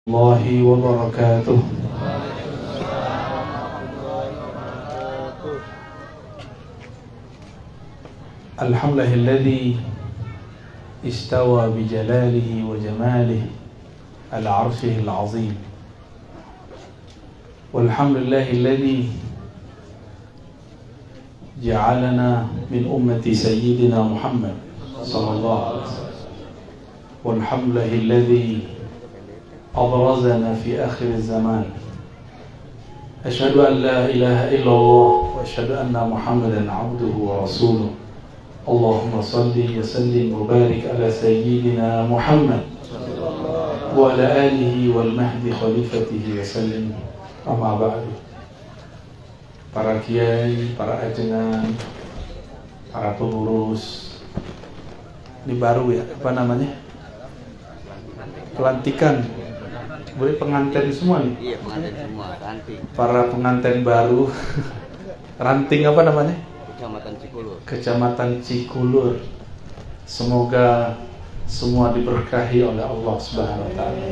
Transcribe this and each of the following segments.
الله وبركاته. الحمد لله الذي استوى بجلاله وجماله على عرشه العظيم، والحمد لله الذي جعلنا من أمة سيدنا محمد صلى الله عليه وسلم، والحمد لله الذي أبرزنا في آخر الزمان. أشهد أن لا إله إلا الله وأشهد أن محمدا عبده ورسوله. اللهم صل وسلم وبارك على سيدنا محمد وعلى آله والمهد خليفته وسلم. أما بعد. Para kiai, para ajengan, para pengurus, ini baru ya, apa namanya? Pelantikan. Boleh pengantin semua nih? Iya, pengantin semua, ranting. Para pengantin baru. Ranting apa namanya? Kecamatan Cikulur. Kecamatan Cikulur. Semoga semua diberkahi oleh Allah Subhanahu wa taala.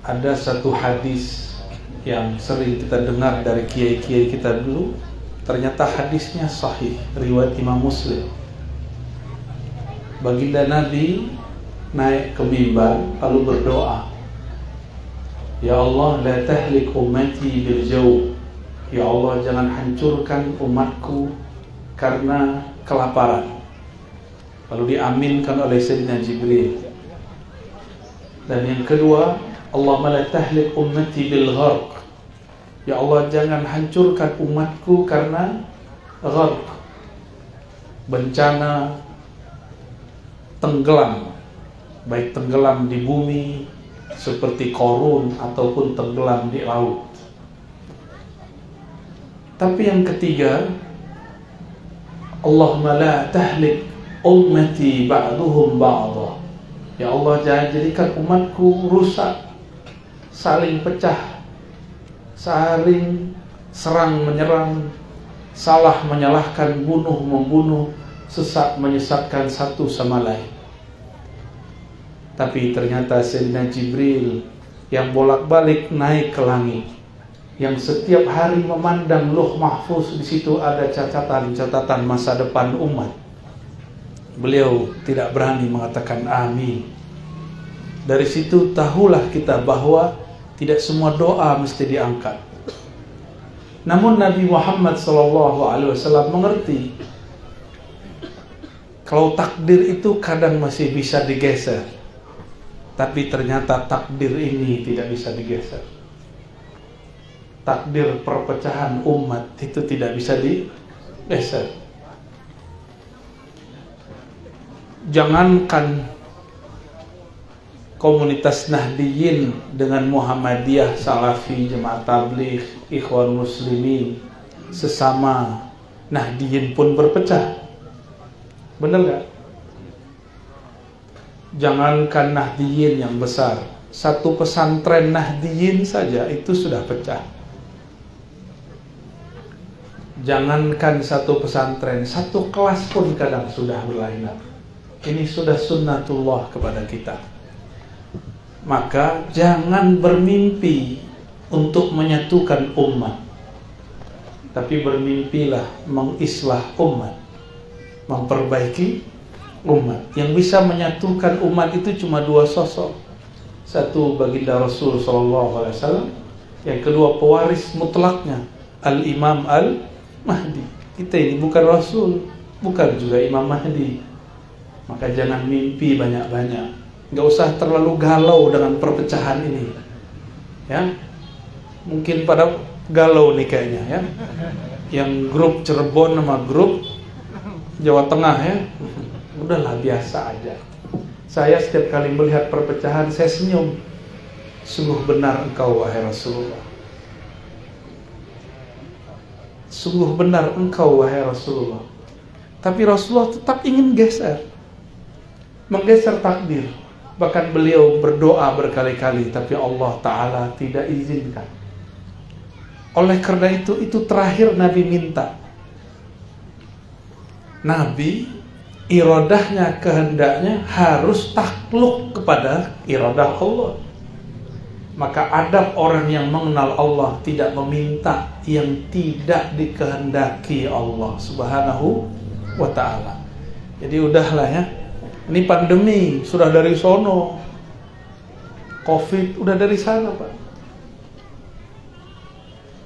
Ada satu hadis yang sering kita dengar dari kiai-kiai kita dulu, ternyata hadisnya sahih, riwayat Imam Muslim. Baginda Nabi naik ke mimbar lalu berdoa, Ya Allah, la tahlik ummati bil jaw. Ya Allah, jangan hancurkan umatku karena kelaparan. Lalu diaminkan oleh Sayyidina Jibril. Dan yang kedua, Allahumma la tahlik ummati bil gharq. Ya Allah, jangan hancurkan umatku karena gharq, bencana tenggelam, baik tenggelam di bumi seperti Qarun ataupun tenggelam di laut. Tapi yang ketiga, Allahumma la tahlik ummati ba'duhum ba'dha. Ya Allah, jangan jadikan umatku rusak, saling pecah, saling serang menyerang, salah menyalahkan, bunuh membunuh, sesat menyesatkan satu sama lain. Tapi ternyata Sayyidina Jibril yang bolak-balik naik ke langit, yang setiap hari memandang Lauh Mahfuz, di situ ada catatan masa depan umat. Beliau tidak berani mengatakan amin. Dari situ tahulah kita bahwa tidak semua doa mesti diangkat. Namun Nabi Muhammad SAW mengerti kalau takdir itu kadang masih bisa digeser, tapi ternyata takdir ini tidak bisa digeser. Takdir perpecahan umat itu tidak bisa digeser. Jangankan komunitas Nahdiyin dengan Muhammadiyah, Salafi, Jemaah Tabligh, Ikhwan Muslimin, sesama Nahdiyin pun berpecah. Benar gak? Jangankan Nahdiyin yang besar, satu pesantren Nahdiyin saja itu sudah pecah. Jangankan satu pesantren, satu kelas pun kadang sudah berlainan. Ini sudah sunnatullah kepada kita. Maka jangan bermimpi untuk menyatukan umat, tapi bermimpilah mengislah umat, memperbaiki umat. Yang bisa menyatukan umat itu cuma dua sosok. Satu baginda Rasul SAW, yang kedua pewaris mutlaknya, Al-Imam Al-Mahdi. Kita ini bukan Rasul, bukan juga Imam Mahdi. Maka jangan mimpi banyak-banyak. Gak usah terlalu galau dengan perpecahan ini, ya. Mungkin pada galau nih kayaknya, ya. Yang grup Cirebon sama grup Jawa Tengah, ya. Udahlah, biasa aja. Saya setiap kali melihat perpecahan saya senyum. Sungguh benar engkau wahai Rasulullah. Sungguh benar engkau wahai Rasulullah. Tapi Rasulullah tetap ingin menggeser takdir. Bahkan beliau berdoa berkali-kali, tapi Allah Ta'ala tidak izinkan. Oleh karena itu terakhir Nabi minta. Nabi iradahnya, kehendaknya harus takluk kepada iradah Allah. Maka adab orang yang mengenal Allah tidak meminta yang tidak dikehendaki Allah Subhanahu wa ta'ala. Jadi udahlah ya, ini pandemi sudah dari sono, Covid udah dari sana Pak.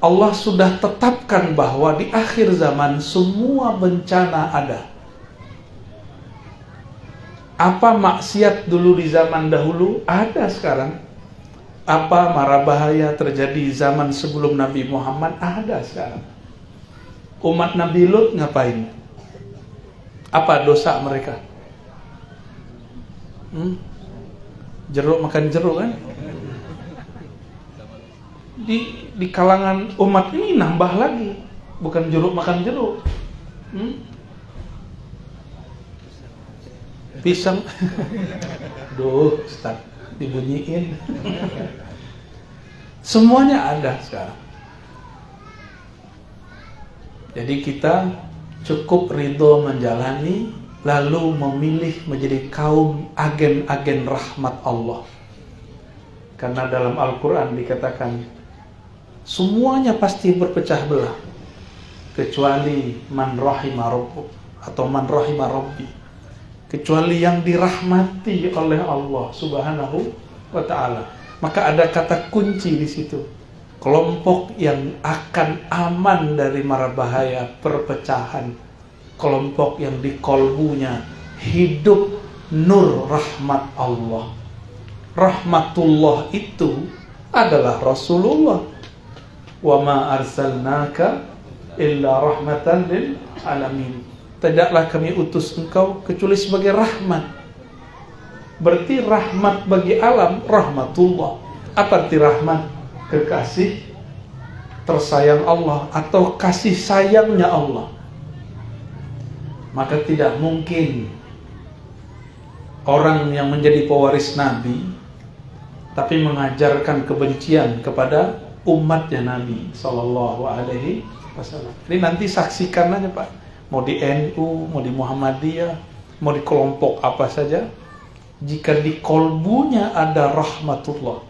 Allah sudah tetapkan bahwa di akhir zaman semua bencana ada. Apa maksiat dulu di zaman dahulu ada sekarang. Apa mara bahaya terjadi zaman sebelum Nabi Muhammad ada sekarang. Umat Nabi Lut ngapain? Apa dosa mereka? Jeruk makan jeruk kan? Di kalangan umat ini nambah lagi, bukan jeruk makan jeruk. Pisang. Duh, Ustaz, dibunyiin. Semuanya ada sekarang. Jadi kita cukup ridho menjalani, lalu memilih menjadi kaum agen-agen rahmat Allah. Karena dalam Al-Quran dikatakan semuanya pasti berpecah belah kecuali man rahima rabbuk atau man rahima rabbi, kecuali yang dirahmati oleh Allah Subhanahu wa ta'ala. Maka ada kata kunci di situ, kelompok yang akan aman dari mara bahaya perpecahan, kelompok yang di kolbunya hidup nur rahmat Allah. Rahmatullah itu adalah Rasulullah. Wa ma arsalnaka illa rahmatan lil alamin. Tidaklah kami utus engkau kecuali sebagai rahmat. Berarti rahmat bagi alam, rahmatullah. Apa arti rahmat? Kekasih tersayang Allah atau kasih sayangnya Allah. Maka tidak mungkin orang yang menjadi pewaris Nabi tapi mengajarkan kebencian kepada umatnya Nabi Sallallahu Alaihi Wasallam. Ini nanti saksikan aja Pak, mau di NU, mau di Muhammadiyah, mau di kelompok apa saja, jika di kolbunya ada rahmatullah,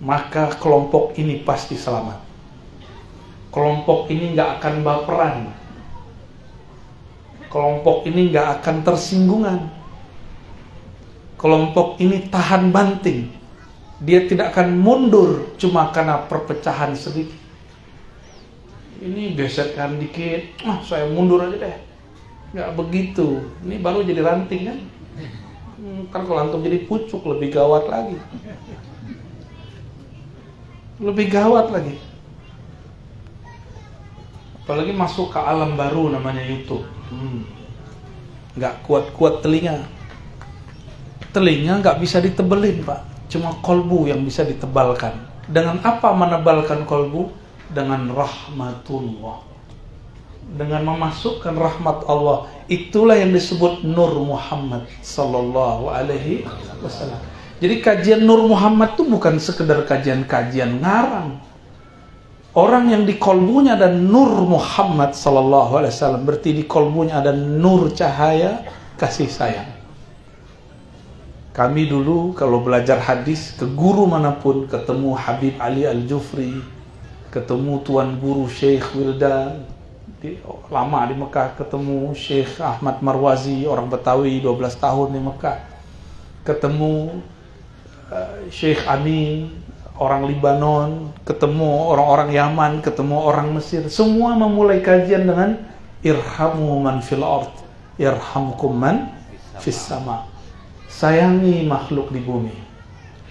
maka kelompok ini pasti selamat. Kelompok ini gak akan baperan, kelompok ini gak akan tersinggungan, kelompok ini tahan banting. Dia tidak akan mundur cuma karena perpecahan sedikit. Ini geserkan dikit, saya mundur aja deh. Gak begitu, ini baru jadi ranting kan. Kan kalau antum jadi pucuk lebih gawat lagi. Lebih gawat lagi. Apalagi masuk ke alam baru namanya YouTube. Gak kuat-kuat telinga. Telinga gak bisa ditebelin Pak, cuma kolbu yang bisa ditebalkan. Dengan apa menebalkan kolbu? Dengan rahmatullah, dengan memasukkan rahmat Allah. Itulah yang disebut Nur Muhammad Sallallahu Alaihi Wasallam. Jadi kajian Nur Muhammad itu bukan sekedar kajian-kajian ngarang. Orang yang di kolbunya ada Nur Muhammad Sallallahu Alaihi Wasallam, berarti di kolbunya ada nur cahaya kasih sayang. Kami dulu kalau belajar hadis ke guru manapun, ketemu Habib Ali Al-Jufri, ketemu Tuan Guru Syekh Wildan, lama di Mekah, ketemu Syekh Ahmad Marwazi, orang Betawi 12 tahun di Mekah, ketemu Syekh Amin, orang Libanon, ketemu orang-orang Yaman, ketemu orang Mesir. Semua memulai kajian dengan irhamu man fil ard yarhamkum man fis sama. Sayangi makhluk di bumi,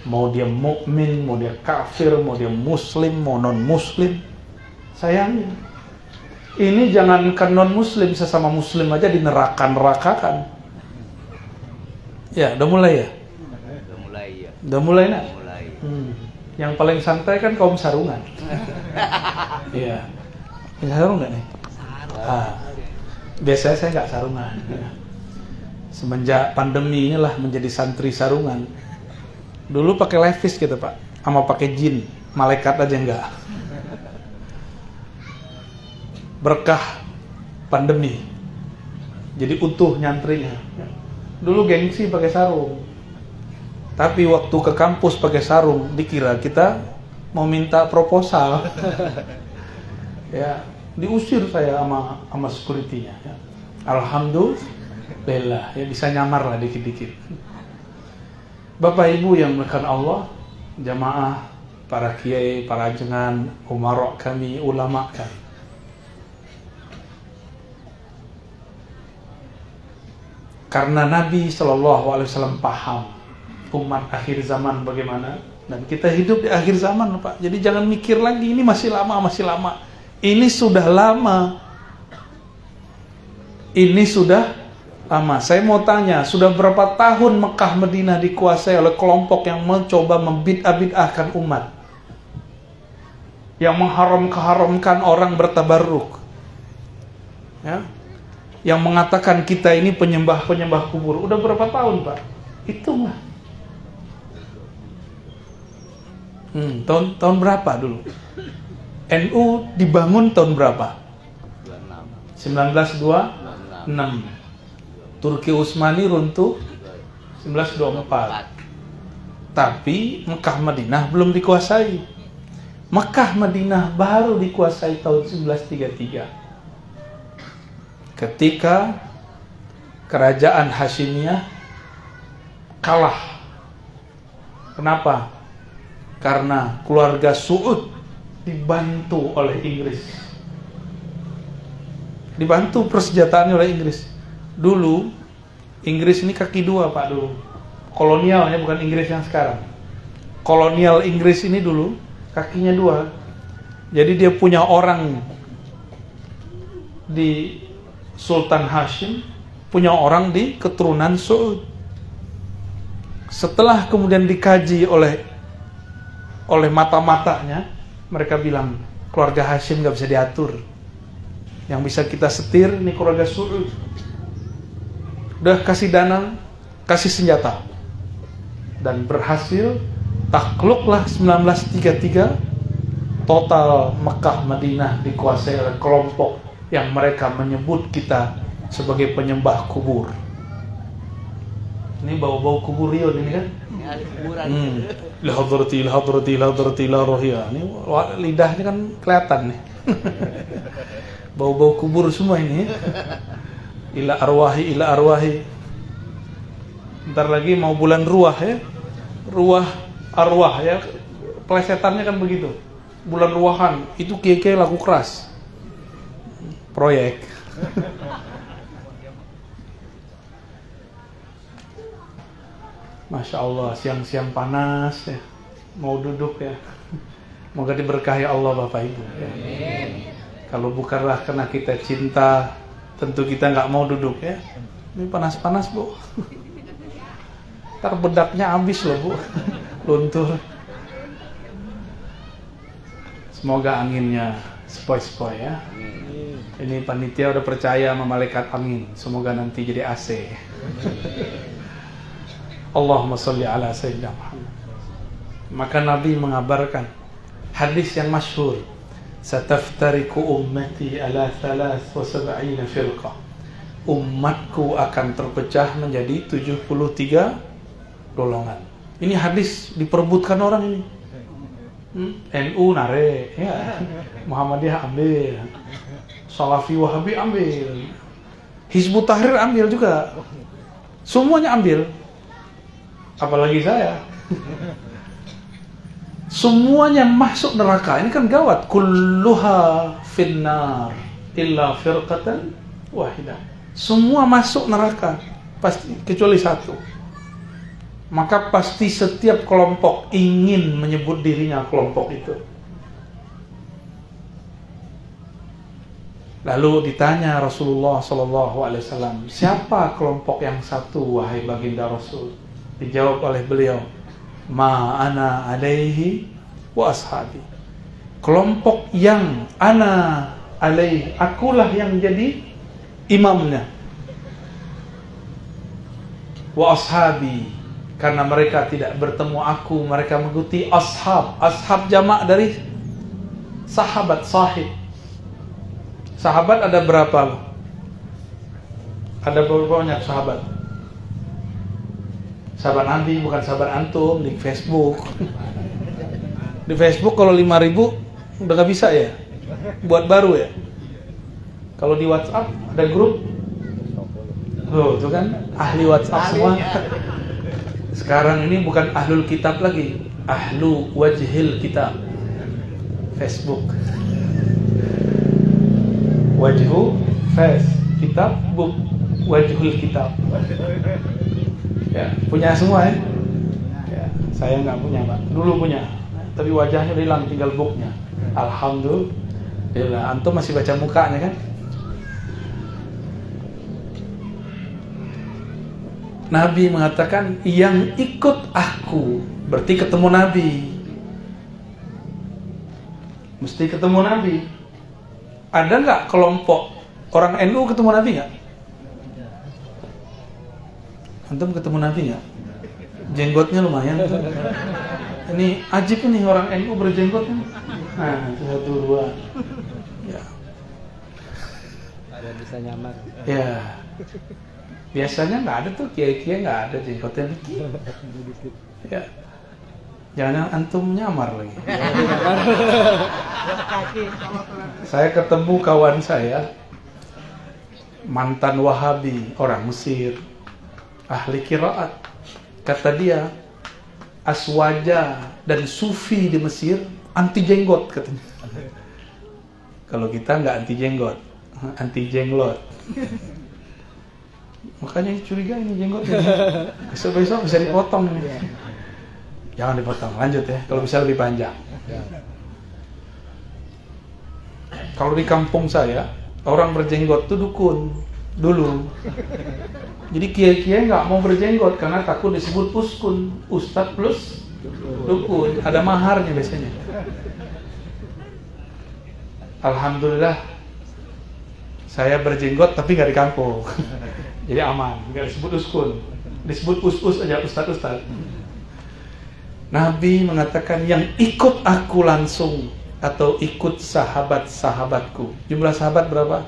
mau dia mukmin, mau dia kafir, mau dia muslim, mau non muslim, sayangi. Ini jangankan non muslim, sesama muslim aja dineraka-nerakakan. Ya, udah mulai ya? Udah mulai ya. Udah mulai nak? Mulai. Yang paling santai kan kaum sarungan. Iya. Punya sarung nggak nih? Biasanya saya nggak sarungan. Semenjak pandemi inilah menjadi santri sarungan. Dulu pakai levis gitu Pak, sama pakai jin, malaikat aja enggak. Berkah pandemi. Jadi utuh nyantrinya. Dulu gengsi pakai sarung. Tapi waktu ke kampus pakai sarung, dikira kita mau minta proposal. Ya, diusir saya sama security-nya. Ya. Alhamdulillah, ya bisa nyamar lah dikit-dikit. Bapak Ibu yang dimuliakan Allah, jamaah, para kiai, para jengan, umarok kami, ulama kami. Karena Nabi SAW paham umat akhir zaman bagaimana, dan kita hidup di akhir zaman, Pak. Jadi jangan mikir lagi ini masih lama, masih lama. Ini sudah lama. Ini sudah lama. Saya mau tanya, sudah berapa tahun Mekah Madinah dikuasai oleh kelompok yang mencoba membid'ah-bid'ahkan umat, yang mengharamkan orang bertabarruk, ya, yang mengatakan kita ini penyembah-penyembah kubur. Udah berapa tahun, Pak? Hitung lah. Tahun berapa dulu? NU dibangun tahun berapa? 1926. Turki Utsmani runtuh 1924. Tapi Mekah Madinah belum dikuasai. Mekah Madinah baru dikuasai tahun 1933. Ketika kerajaan Hasyimiyah kalah. Kenapa? Karena keluarga Saud dibantu oleh Inggris. Dibantu persenjataannya oleh Inggris. Dulu Inggris ini kaki dua, Pak, dulu. Kolonialnya bukan Inggris yang sekarang. Kolonial Inggris ini dulu kakinya dua. Jadi dia punya orang di Sultan Hashim, punya orang di keturunan Saud. Setelah kemudian dikaji oleh mata-matanya, mereka bilang keluarga Hashim gak bisa diatur. Yang bisa kita setir ini keluarga Saud. Udah kasih dana, kasih senjata, dan berhasil takluklah 1933. Total Mekah Madinah dikuasai oleh kelompok yang mereka menyebut kita sebagai penyembah kubur. Ini bau-bau kuburion ini kan? La hadrati la rohia. Ini lidahnya kan kelihatan nih. Bau-bau kubur semua ini. Ila arwahi. Ntar lagi mau bulan ruah ya. Ruah arwah ya. Plesetannya kan begitu. Bulan ruahan itu kiai-kiai laku keras. Proyek. Masya Allah, siang-siang panas ya. Mau duduk ya. Moga diberkahi Allah Bapak Ibu ya. Kalau bukanlah karena kita cinta, tentu kita nggak mau duduk ya. Ini panas-panas, Bu. Ntar bedaknya habis loh, Bu. Luntur. Semoga anginnya sepoi-sepoi ya. Ini panitia udah percaya sama malaikat angin. Semoga nanti jadi AC. Allahumma sholli ala sayyidina Muhammad. Maka Nabi mengabarkan hadis yang masyhur, sataftariku ummati ala 73 firqah. Umatku akan terpecah menjadi 73 golongan. Ini hadis diperebutkan orang ini. NU nare ya. Muhammadiyah ambil. Salafi Wahabi ambil. Hizbut Tahrir ambil juga. Semuanya ambil. Apalagi saya. Semuanya masuk neraka. Ini kan gawat. Kulluha finnar illa firqatan wahidah. Semua masuk neraka pasti kecuali satu. Maka pasti setiap kelompok ingin menyebut dirinya kelompok itu. Lalu ditanya Rasulullah SAW, siapa kelompok yang satu wahai baginda Rasul? Dijawab oleh beliau, ma ana alaihi wa ashabi. Kelompok yang ana alaihi, akulah yang jadi imamnya. Wa ashabi, karena mereka tidak bertemu aku, mereka mengikuti ashab. Ashab jamak dari sahabat, sahib. Sahabat ada berapa? Ada beberapa banyak sahabat. Sahabat Nabi bukan sahabat antum di Facebook. Di Facebook kalau 5.000 udah gak bisa ya, buat baru ya. Kalau di WhatsApp ada grup, tuh kan ahli WhatsApp semua. Sekarang ini bukan ahlul kitab lagi, ahlu wajhil kitab. Facebook, wajhu face, kitab book, wajhul kitab. Ya, punya semua ya. Ya, saya nggak punya Pak. Dulu punya, tapi wajahnya udah hilang, tinggal booknya. Alhamdulillah. Antum masih baca mukanya kan? Nabi mengatakan yang ikut aku berarti ketemu Nabi. Mesti ketemu Nabi. Ada nggak kelompok orang NU ketemu Nabi nggak? Antum ketemu Nabi nggak? Jenggotnya lumayan. Ini ajib nih orang NU berjenggot nih. Nah, 1, 2. Ya. Ada bisa nyamar. Ya. Biasanya nggak ada tuh, kiai-kiai nggak ada jenggotnya. Ya. Jangan antum nyamar lagi. Saya ketemu kawan saya, mantan Wahabi, orang Mesir, ahli qiraat. Kata dia, aswaja dan sufi di Mesir anti jenggot katanya. Kalau kita nggak anti jenggot, anti jenglot. Makanya curiga ini jenggotnya. Besok-besok bisa dipotong nih. Jangan dipotong, lanjut ya. Kalau bisa lebih panjang. Kalau di kampung saya, orang berjenggot itu dukun dulu. Jadi kiai-kiai nggak mau berjenggot karena takut disebut uskun, ustadz plus dukun. Ada maharnya biasanya. Alhamdulillah, saya berjenggot tapi nggak di kampung. Jadi aman, nggak disebut uskun, disebut us-us aja, ustadz-ustadz. Nabi mengatakan yang ikut aku langsung atau ikut sahabat-sahabatku. Jumlah sahabat berapa?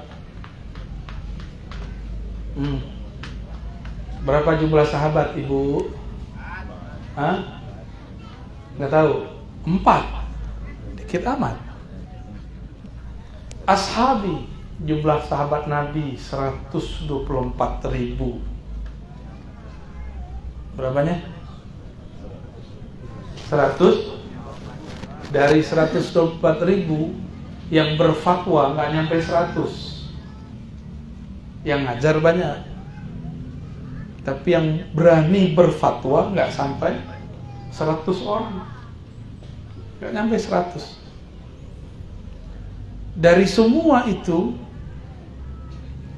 Berapa jumlah sahabat, Ibu? Hah? Nggak tahu. 4. Dikit amat. Ashabi, jumlah sahabat Nabi 124.000. Berapanya? 100. Dari 124.000 yang berfatwa nggak nyampe 100. Yang ngajar banyak. Tapi yang berani berfatwa nggak sampai 100 orang. Nggak nyampe 100. Dari semua itu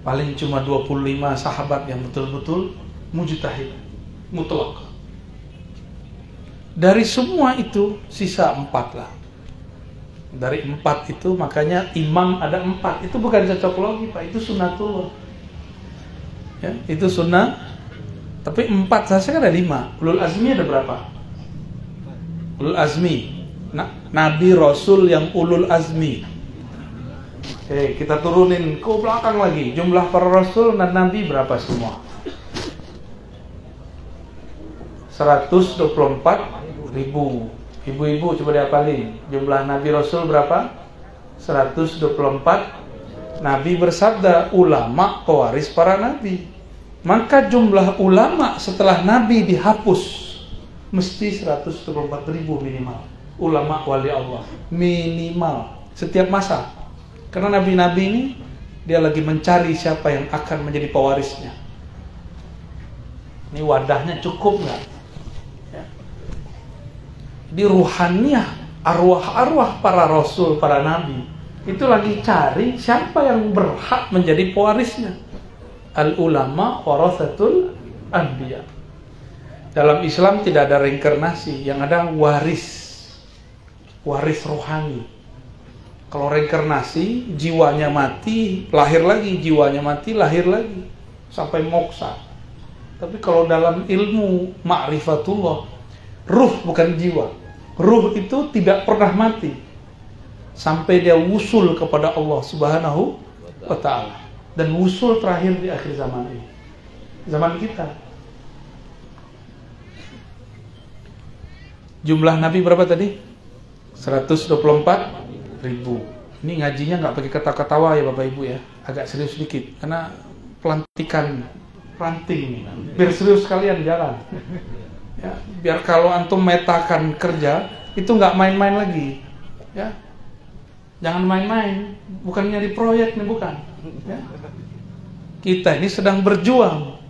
paling cuma 25 sahabat yang betul-betul mujtahid, mutlak. Dari semua itu sisa 4 lah. Dari 4 itu makanya imam ada 4. Itu bukan cocok logi Pak, itu sunnatullah. Ya, itu sunnah. Tapi 4 saja kan ada 5. Ulul azmi ada berapa? Ulul azmi. Nabi Rasul yang ulul azmi. Oke, kita turunin ke belakang lagi. Jumlah para Rasul dan Nabi berapa semua? 124.000. Ibu-ibu coba dihafalin. Jumlah Nabi Rasul berapa? 124. Nabi bersabda, ulama pewaris para Nabi. Maka jumlah ulama setelah Nabi dihapus mesti 124.000 minimal. Ulama wali Allah minimal setiap masa. Karena nabi-nabi ini dia lagi mencari siapa yang akan menjadi pewarisnya. Ini wadahnya cukup nggak? Ya. Di ruhaniyah, arwah-arwah para rasul, para nabi itu lagi cari siapa yang berhak menjadi pewarisnya. Al ulama warasatul anbiya. Dalam Islam tidak ada reinkarnasi, yang ada waris rohani. Kalau reinkarnasi, jiwanya mati, lahir lagi, jiwanya mati, lahir lagi, sampai moksa. Tapi kalau dalam ilmu ma'rifatullah, ruh bukan jiwa. Ruh itu tidak pernah mati sampai dia wusul kepada Allah Subhanahu wa ta'ala. Dan wusul terakhir di akhir zaman ini. zaman kita. Jumlah Nabi berapa tadi? 124.000. Ini ngajinya nggak pakai kata-katawa ya Bapak Ibu ya, agak serius sedikit karena ranting, biar serius kalian jalan. Ya, biar kalau antum metakan kerja itu nggak main-main lagi, ya. Jangan main-main, bukan nyari proyek nih, bukan. Ya. Kita ini sedang berjuang.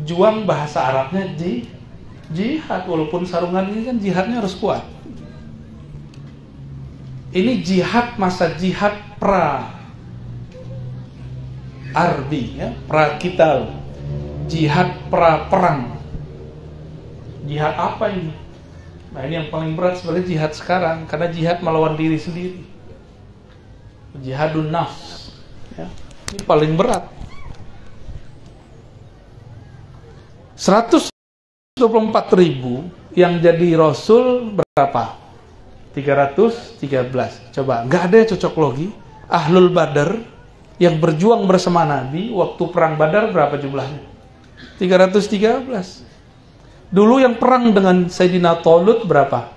Juang bahasa Arabnya jihad, walaupun sarungan ini kan jihadnya harus kuat. Ini jihad masa jihad arbi, ya, prakital, jihad perang. Jihad apa ini? Nah ini yang paling berat sebenarnya jihad sekarang, karena jihad melawan diri sendiri. Jihadun nafs, ya. Ini paling berat. 124.000 yang jadi Rasul berapa? 313. Coba, nggak ada yang cocok logi. Ahlul Badar yang berjuang bersama Nabi waktu perang Badar berapa jumlahnya? 313. Dulu yang perang dengan Sayyidina Talut berapa?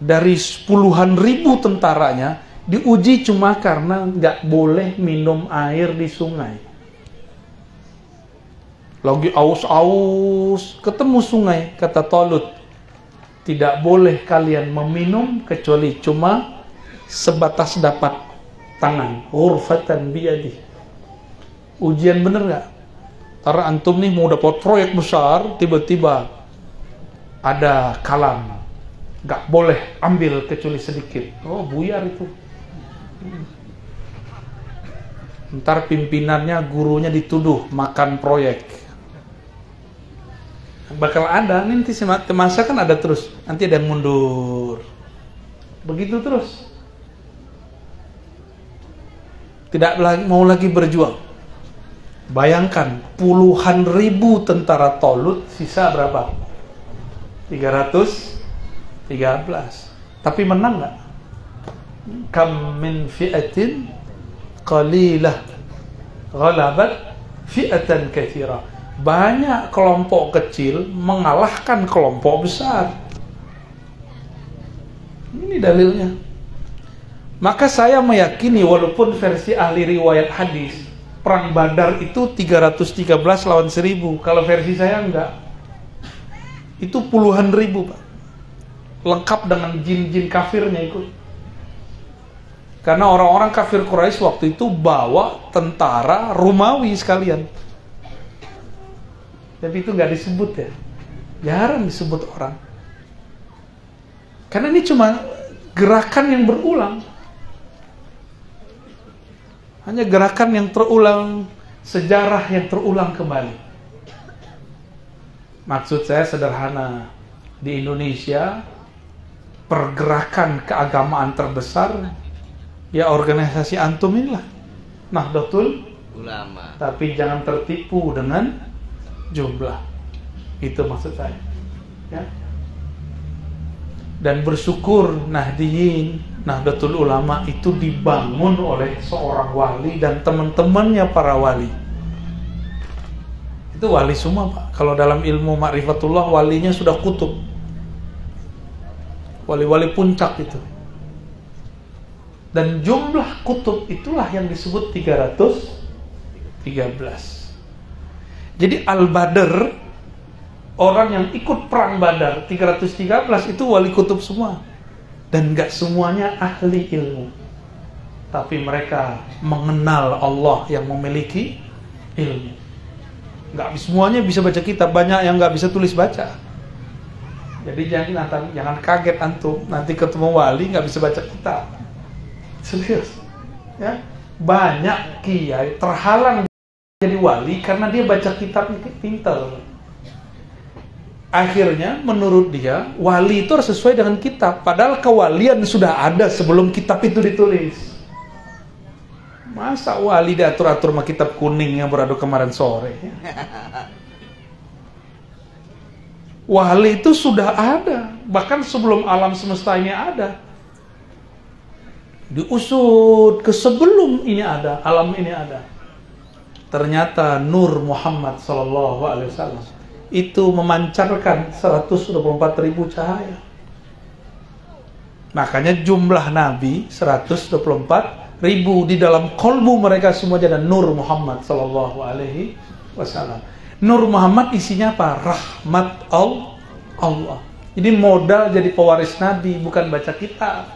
Dari puluhan ribu tentaranya diuji cuma karena nggak boleh minum air di sungai. Lagi aus-aus ketemu sungai, kata Talut, tidak boleh kalian meminum kecuali cuma sebatas dapat tangan, ghurfatan biyadi. Ujian bener nggak? Karena antum nih mau dapat proyek besar, tiba-tiba ada kalam, nggak boleh ambil kecuali sedikit. Oh, buyar itu. Ntar pimpinannya, gurunya dituduh makan proyek. Bakal ada, nanti masa kan ada terus. Nanti ada yang mundur. Begitu terus. Tidak mau lagi berjuang. Bayangkan, puluhan ribu tentara Talut, sisa berapa? 313. Tapi menang nggak? Kam min fi'atin qalilah ghalabat fi'atan katsira. Banyak kelompok kecil mengalahkan kelompok besar. Ini dalilnya. Maka saya meyakini walaupun versi ahli riwayat hadis perang Badar itu 313 lawan 1000. Kalau versi saya enggak. Itu puluhan ribu, Pak. Lengkap dengan jin-jin kafirnya ikut. Karena orang-orang kafir Quraisy waktu itu bawa tentara Romawi sekalian. Tapi itu nggak disebut ya, jarang disebut orang. Karena ini cuma gerakan yang berulang, hanya gerakan yang terulang, sejarah yang terulang kembali. Maksud saya sederhana, di Indonesia pergerakan keagamaan terbesar ya organisasi antum inilah, Nahdlatul Ulama. Tapi jangan tertipu dengan jumlah, itu maksud saya, ya. Dan bersyukur Nahdlatul Ulama itu dibangun oleh seorang wali dan teman-temannya para wali. Itu wali semua, Pak. Kalau dalam ilmu ma'rifatullah, walinya sudah kutub, wali-wali puncak itu. Dan jumlah kutub itulah yang disebut 313. Jadi Al-Badr, orang yang ikut perang Badar 313 itu wali kutub semua. Dan gak semuanya ahli ilmu, tapi mereka mengenal Allah yang memiliki ilmu. Gak semuanya bisa baca kitab, banyak yang gak bisa tulis baca. Jadi jangan kaget antum nanti ketemu wali gak bisa baca kitab. Serius, ya. Banyak kiai terhalang jadi wali karena dia baca kitab pintar. Akhirnya menurut dia wali itu harus sesuai dengan kitab, padahal kewalian sudah ada sebelum kitab itu ditulis. Masa wali diatur-atur sama kitab kuning yang baru kemarin sore? Wali itu sudah ada, bahkan sebelum alam semesta ini ada. Diusut ke sebelum ini ada, alam ini ada. Ternyata Nur Muhammad SAW itu memancarkan 124.000 cahaya. Makanya jumlah Nabi 124.000, di dalam kolbu mereka semua ada Nur Muhammad SAW. Nur Muhammad isinya apa? Rahmat Allah. Jadi modal jadi pewaris Nabi bukan baca kitab.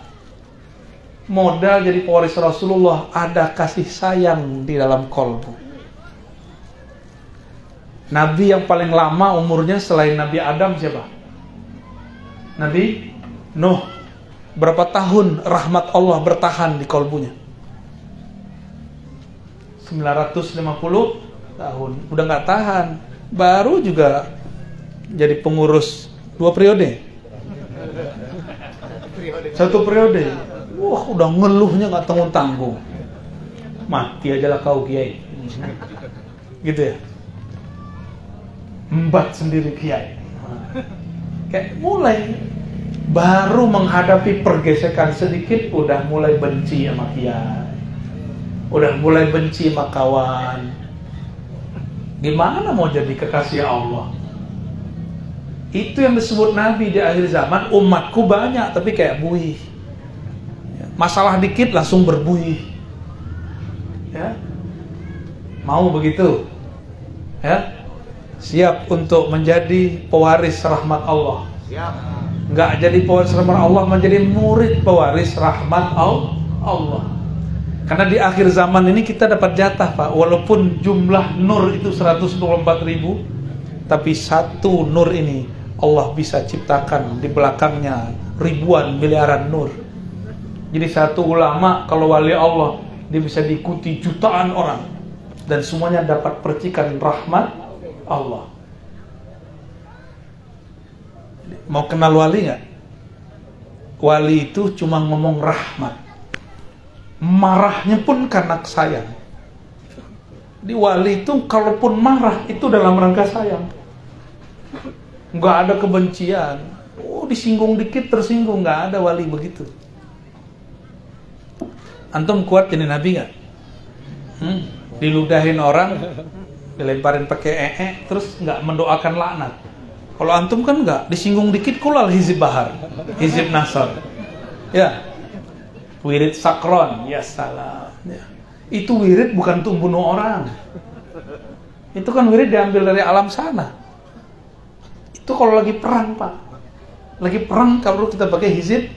Modal jadi pewaris Rasulullah ada kasih sayang di dalam kolbu. Nabi yang paling lama umurnya selain Nabi Adam siapa? Nabi Nuh. Berapa tahun rahmat Allah bertahan di kolbunya? 950 tahun. Udah gak tahan. Baru juga jadi pengurus 2 periode. 1 periode. Wah, udah ngeluhnya gak tanggung-tanggung. Mati aja lah kau kiai. Gitu ya. Embat sendiri kiai. Kayak mulai baru menghadapi pergesekan sedikit udah mulai benci sama kiai, udah mulai benci sama kawan. Gimana mau jadi kekasih Allah? Itu yang disebut Nabi di akhir zaman. Umatku banyak tapi kayak buih, masalah dikit langsung berbuih, ya. Mau begitu, ya? Siap untuk menjadi pewaris rahmat Allah. Siap. Nggak jadi pewaris rahmat Allah, menjadi murid pewaris rahmat Allah. Karena di akhir zaman ini kita dapat jatah, Pak. Walaupun jumlah nur itu 124.000, tapi satu nur ini Allah bisa ciptakan di belakangnya ribuan miliaran nur. Jadi satu ulama kalau wali Allah, dia bisa diikuti jutaan orang dan semuanya dapat percikan rahmat Allah. Mau kenal wali nggak? Wali itu cuma ngomong rahmat, marahnya pun karena sayang. Di wali itu kalaupun marah itu dalam rangka sayang, nggak ada kebencian. Oh, disinggung dikit tersinggung, nggak ada wali begitu. Antum kuat jadi nabi nggak? Diludahin orang, dilemparin pakai terus nggak mendoakan laknat. Kalau antum kan enggak, disinggung dikit kulal hizib bahar, hizib nasar. Ya. Wirid sakron, ya salam. Ya. Itu wirid bukan untuk bunuh orang. Itu kan wirid diambil dari alam sana. Itu kalau lagi perang, Pak. Lagi perang kalau kita pakai hizib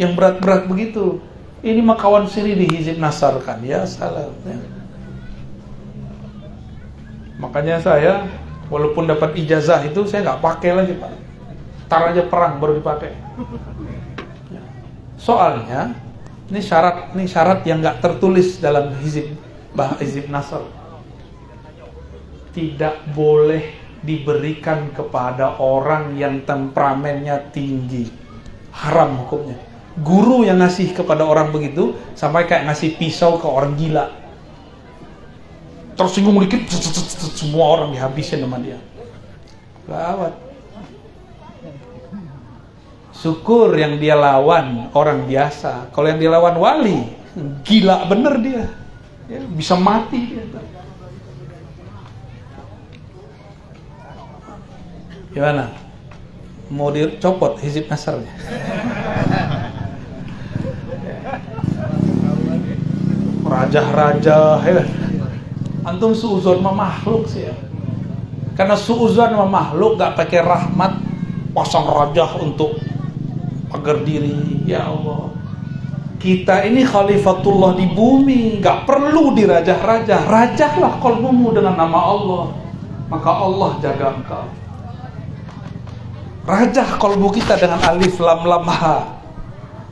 yang berat-berat begitu. Ini mah kawan sini di hizib nasar kan, ya salam. Ya. Makanya saya walaupun dapat ijazah itu saya nggak pakai lagi, Pak. Tar aja perang baru dipakai. Soalnya ini syarat yang nggak tertulis dalam hizib nasr. Tidak boleh diberikan kepada orang yang temperamennya tinggi. Haram hukumnya. Guru yang ngasih kepada orang begitu sampai kayak ngasih pisau ke orang gila. Tersinggung dikit, semua orang dihabisin sama dia. Gawat. Syukur yang dia lawan orang biasa. Kalau yang dia lawan wali, gila bener dia. Ya, bisa mati dia. Gimana? Mau dicopot hizib nasarnya? Raja-raja, ya. Antum suuzon sama makhluk sih ya. Karena suuzon sama makhluk gak pakai rahmat, pasang raja untuk agar diri. Ya Allah, kita ini khalifatullah di bumi, gak perlu dirajah-rajah. Rajahlah qalbumu dengan nama Allah, maka Allah jaga engkau. Rajah qalbu kita dengan alif lam lam ha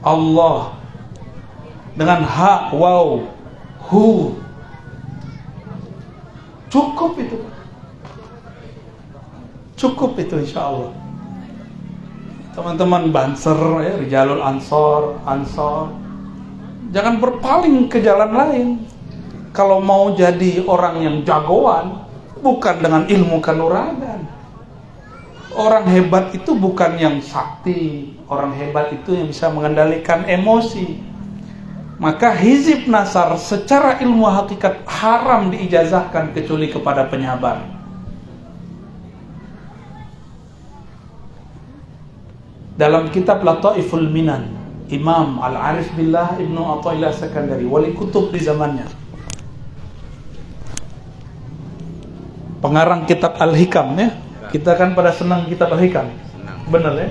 Allah, dengan ha waw hu. Cukup itu, cukup itu insya Allah. Teman-teman Banser ya, Rijalul Ansor, jangan berpaling ke jalan lain. Kalau mau jadi orang yang jagoan, bukan dengan ilmu kanuragan. Orang hebat itu bukan yang sakti. Orang hebat itu yang bisa mengendalikan emosi. Maka hizib nasar secara ilmu hakikat haram diijazahkan kecuali kepada penyabar. Dalam kitab Lataiful Minan, Imam Al-Arif Billah Ibnu Athaillah Sakandari, wali kutub di zamannya, pengarang kitab Al-Hikam ya. Kita kan pada senang kitab Al-Hikam. Benar ya?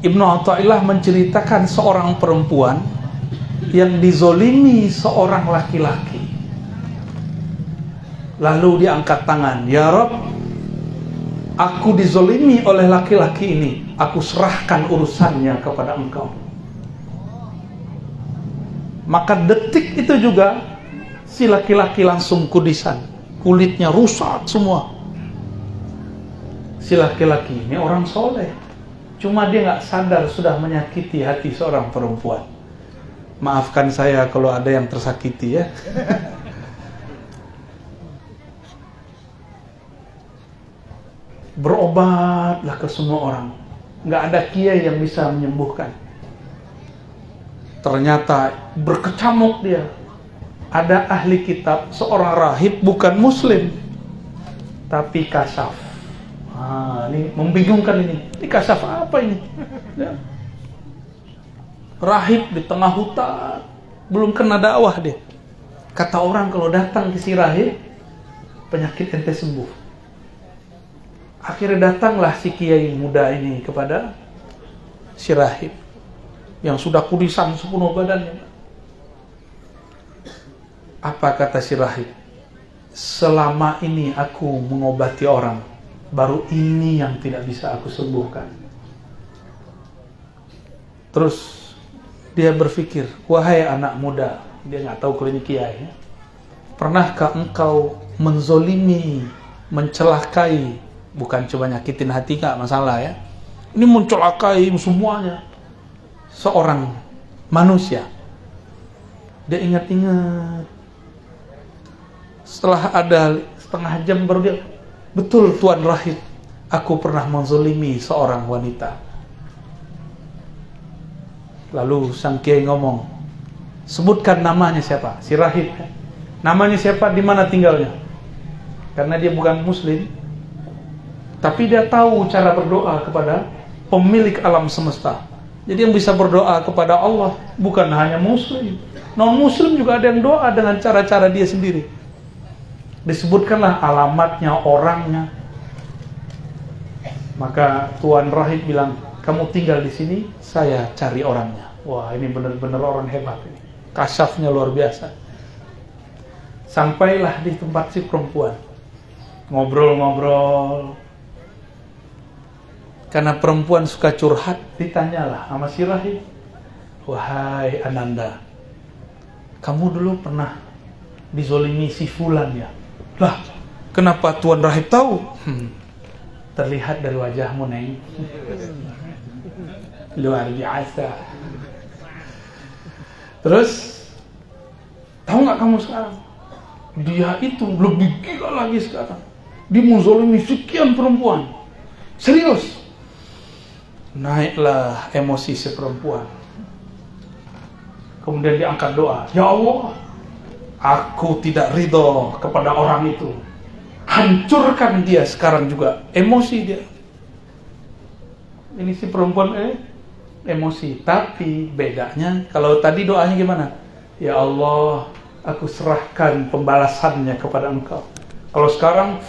Ibnu Athaillah menceritakan seorang perempuan yang dizolimi seorang laki-laki. Lalu dia angkat tangan, "Ya Rabb, aku dizolimi oleh laki-laki ini. Aku serahkan urusannya kepada Engkau." Maka detik itu juga si laki-laki langsung kudisan, kulitnya rusak semua. Si laki-laki ini orang soleh, cuma dia nggak sadar sudah menyakiti hati seorang perempuan. Maafkan saya kalau ada yang tersakiti ya. Berobatlah ke semua orang, nggak ada kiai yang bisa menyembuhkan. Ternyata berkecamuk dia. Ada ahli kitab, seorang rahib bukan muslim, tapi kasyaf. Ini membingungkan ini. Ini kasyaf apa ini? Ya. Rahib di tengah hutan, belum kena dakwah dia. Kata orang kalau datang ke si rahib, penyakit ente sembuh. Akhirnya datanglah si kiai muda ini kepada si rahib yang sudah kudisan sepenuh badannya. Apa kata si rahib? Selama ini aku mengobati orang, baru ini yang tidak bisa aku sembuhkan. Terus dia berpikir, wahai anak muda, dia nggak tahu kalau ini kiai, pernahkah engkau menzolimi, mencelakai, bukan cuma nyakitin hati nggak masalah ya, ini mencelakai semuanya, seorang manusia. Dia ingat-ingat, setelah ada setengah jam baru dia, betul Tuan Rahib, aku pernah menzolimi seorang wanita. Lalu sang kiai ngomong, sebutkan namanya siapa? Si rahib. Namanya siapa? Di mana tinggalnya? Karena dia bukan muslim, tapi dia tahu cara berdoa kepada pemilik alam semesta. Jadi yang bisa berdoa kepada Allah bukan hanya muslim, non muslim juga ada yang doa dengan cara-cara dia sendiri. Disebutkanlah alamatnya, orangnya. Maka Tuan Rahib bilang, kamu tinggal di sini, saya cari orangnya. Wah, ini benar-benar orang hebat ini. Kasyafnya luar biasa. Sampailah di tempat si perempuan. Ngobrol-ngobrol. Karena perempuan suka curhat, ditanyalah sama si rahib. Wahai Ananda, kamu dulu pernah dizolimi si fulan ya? Lah, kenapa Tuan Rahib tahu? Terlihat dari wajahmu, Neng. Luar biasa. Terus, tahu nggak kamu sekarang? Dia itu lebih gila lagi sekarang. Dia menzolimi sekian perempuan. Serius. Naiklah emosi si perempuan. Kemudian dia angkat doa. Ya Allah, aku tidak ridho kepada orang itu. Hancurkan dia sekarang juga. Emosi dia. Ini si perempuan emosi. Tapi bedanya, kalau tadi doanya gimana? Ya Allah, aku serahkan pembalasannya kepada Engkau. Kalau sekarang,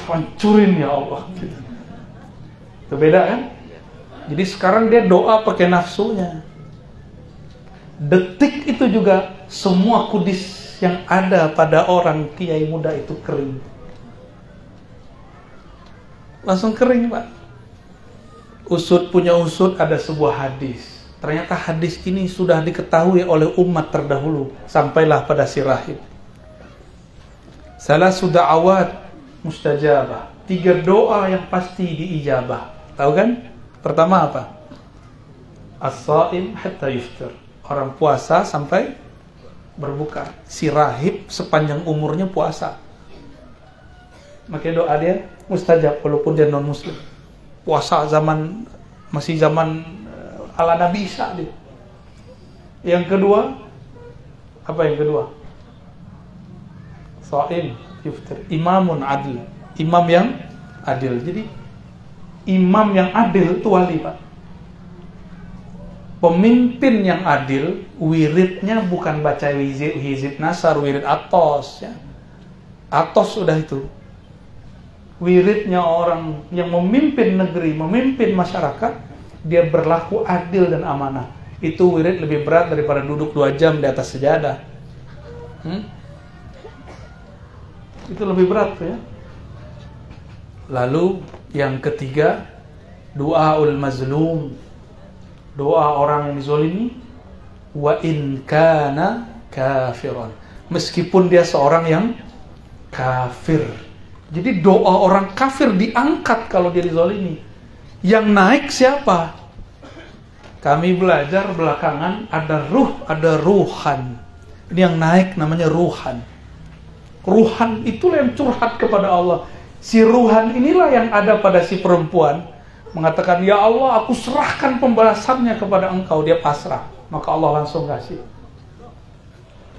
hancurin ya Allah. Itu beda kan? Jadi sekarang dia doa pakai nafsunya. Detik itu juga semua kudis yang ada pada orang kiai muda itu kering. Langsung kering, Pak. Usut punya usut, ada sebuah hadis. Ternyata hadis ini sudah diketahui oleh umat terdahulu. Sampailah pada si rahib. Salah sudah awat mustajabah. 3 doa yang pasti diijabah. Tahu kan? Pertama apa? As-saim hatta yuftir. Orang puasa sampai berbuka. Si rahib sepanjang umurnya puasa. Makanya doa dia mustajab walaupun dia non muslim. Puasa masih zaman ala Nabi Isa dia. Yang kedua, apa yang kedua? Shaim yuftir, imamun adil, imam yang adil. Jadi imam yang adil itu wali, Pak. Pemimpin yang adil, wiridnya bukan baca hizib nasar, wirid atos, ya. Atos sudah itu. Wiridnya orang yang memimpin negeri, memimpin masyarakat, dia berlaku adil dan amanah. Itu wirid lebih berat daripada duduk 2 jam di atas sejadah. Itu lebih berat tuh, ya. Lalu yang ketiga, doaul mazlum, doa orang yang dizolimi, wa in kana kafiran, meskipun dia seorang yang kafir. Jadi doa orang kafir diangkat kalau dia dizolimi. Yang naik siapa? Kami belajar belakangan ada ruh, ada ruhan. Ini yang naik namanya ruhan. Ruhan itulah yang curhat kepada Allah. Si ruhan inilah yang ada pada si perempuan, mengatakan, ya Allah, aku serahkan pembalasannya kepada engkau. Dia pasrah, maka Allah langsung kasih.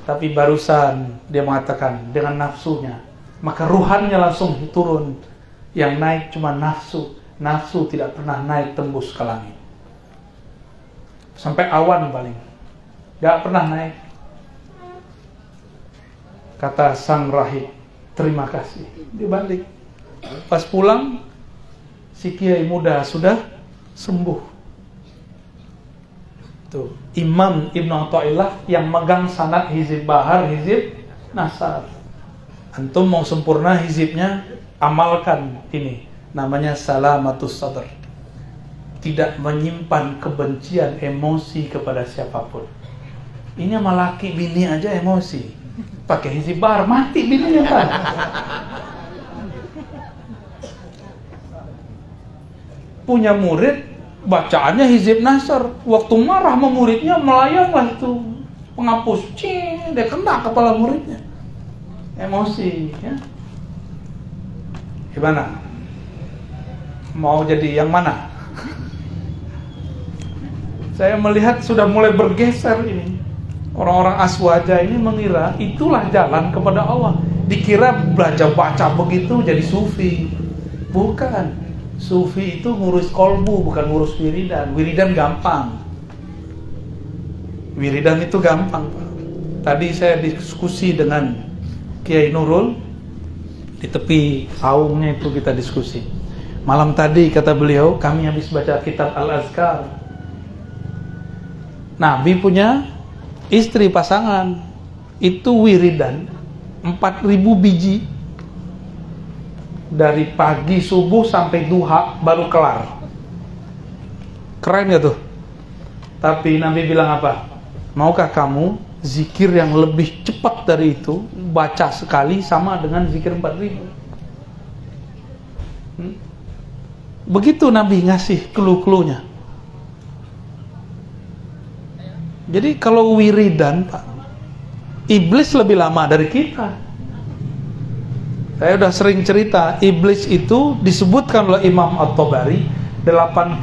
Tapi barusan dia mengatakan dengan nafsunya, maka ruhannya langsung turun. Yang naik cuma nafsu. Nafsu tidak pernah naik tembus ke langit. Sampai awan paling, gak pernah naik. Kata sang rahib, terima kasih. Dia balik. Pas pulang, si kiai muda sudah sembuh. Tuh, Imam Ibnu Athaillah yang megang sanad hizib bahar, hizib nasar. Antum mau sempurna hizibnya, amalkan ini. Namanya salamatus sadr. Tidak menyimpan kebencian, emosi kepada siapapun. Ini sama laki bini aja emosi. Pakai hizib bahar, mati bininya, Pak. Punya murid, bacaannya hizib nasar. Waktu marah sama muridnya, melayanglah itu penghapus. Dia kena kepala muridnya. Emosi, ya. Gimana? Mau jadi yang mana? Saya melihat sudah mulai bergeser ini. Orang-orang aswaja ini mengira itulah jalan kepada Allah. Dikira baca begitu jadi sufi. Bukan. Sufi itu ngurus kolbu, bukan ngurus wiridan. Wiridan gampang. Wiridan itu gampang, Pak. Tadi saya diskusi dengan Kiai Nurul di tepi saungnya itu, kita diskusi. Malam tadi kata beliau, kami habis baca kitab Al-Azkar. Nabi punya istri pasangan, itu wiridan 4.000 biji. Dari pagi subuh sampai duha baru kelar. Keren gak tuh? Tapi Nabi bilang apa? Maukah kamu zikir yang lebih cepat dari itu? Baca sekali sama dengan zikir 4.000. Begitu Nabi ngasih clue-cluenya. Jadi kalau wiridan, Pak, iblis lebih lama dari kita. Saya udah sering cerita, iblis itu disebutkan oleh Imam At-Tabari 80.000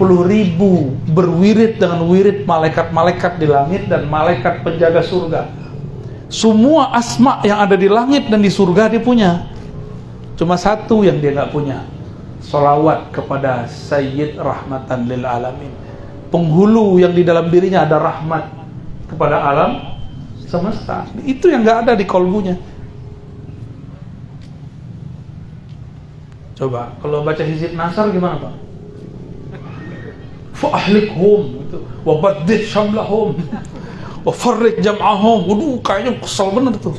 berwirid dengan wirid malaikat-malaikat di langit dan malaikat penjaga surga. Semua asma yang ada di langit dan di surga dia punya. Cuma satu yang dia nggak punya, sholawat kepada Sayyid Rahmatan lil Alamin. Penghulu yang di dalam dirinya ada rahmat kepada alam semesta. Itu yang nggak ada di kolbunya. Coba, kalau baca hizib nasar gimana, Pak? Fa'ahlikhum, wa baddid syamlahum, wa farrik jam'ahum. Waduh, kayaknya kesel bener tuh.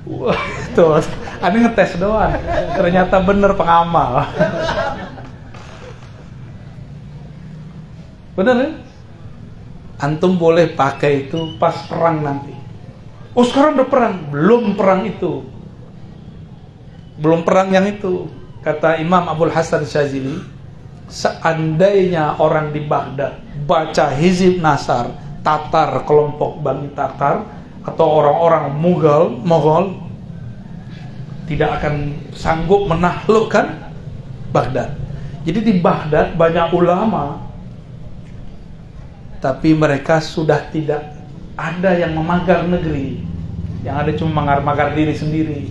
Wah, tuh, ini ngetes doang. Ternyata bener pengamal. Bener ya? Antum boleh pakai itu pas perang nanti. Oh, sekarang udah perang. Belum perang itu. Belum perang yang itu. Kata Imam Abul Hasan Syazili, seandainya orang di Baghdad baca hizib nasar, Tatar, kelompok Bani Tatar, atau orang-orang Mughal tidak akan sanggup menaklukkan Baghdad. Jadi di Baghdad banyak ulama tapi mereka sudah tidak ada yang memagar negeri, yang ada cuma magar-magar diri sendiri.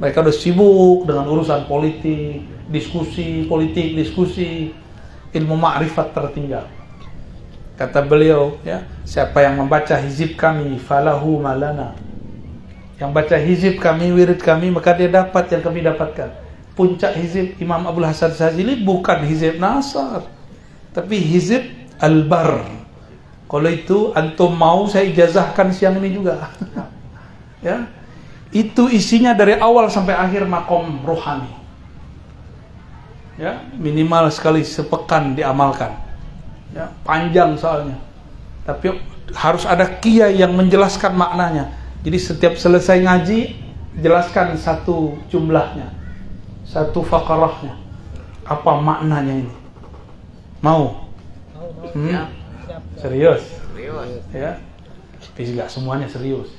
Mereka udah sibuk dengan urusan politik, diskusi politik, diskusi, ilmu ma'rifat tertinggal. Kata beliau, ya, siapa yang membaca hizib kami, falahu malana. Yang baca hizib kami, wirid kami, maka dia dapat yang kami dapatkan. Puncak hizib Imam Abdul Hasan Syadzili bukan hizib Nasar, tapi hizib Al-Bar. Kalau itu antum mau, saya ijazahkan siang ini juga. Ya, itu isinya dari awal sampai akhir makom rohani. Ya, minimal sekali sepekan diamalkan. Ya, panjang soalnya. Tapi harus ada kiai yang menjelaskan maknanya. Jadi setiap selesai ngaji, jelaskan satu jumlahnya, satu fakarahnya. Apa maknanya ini? Mau? Serius? Ya. Tapi nggak semuanya serius.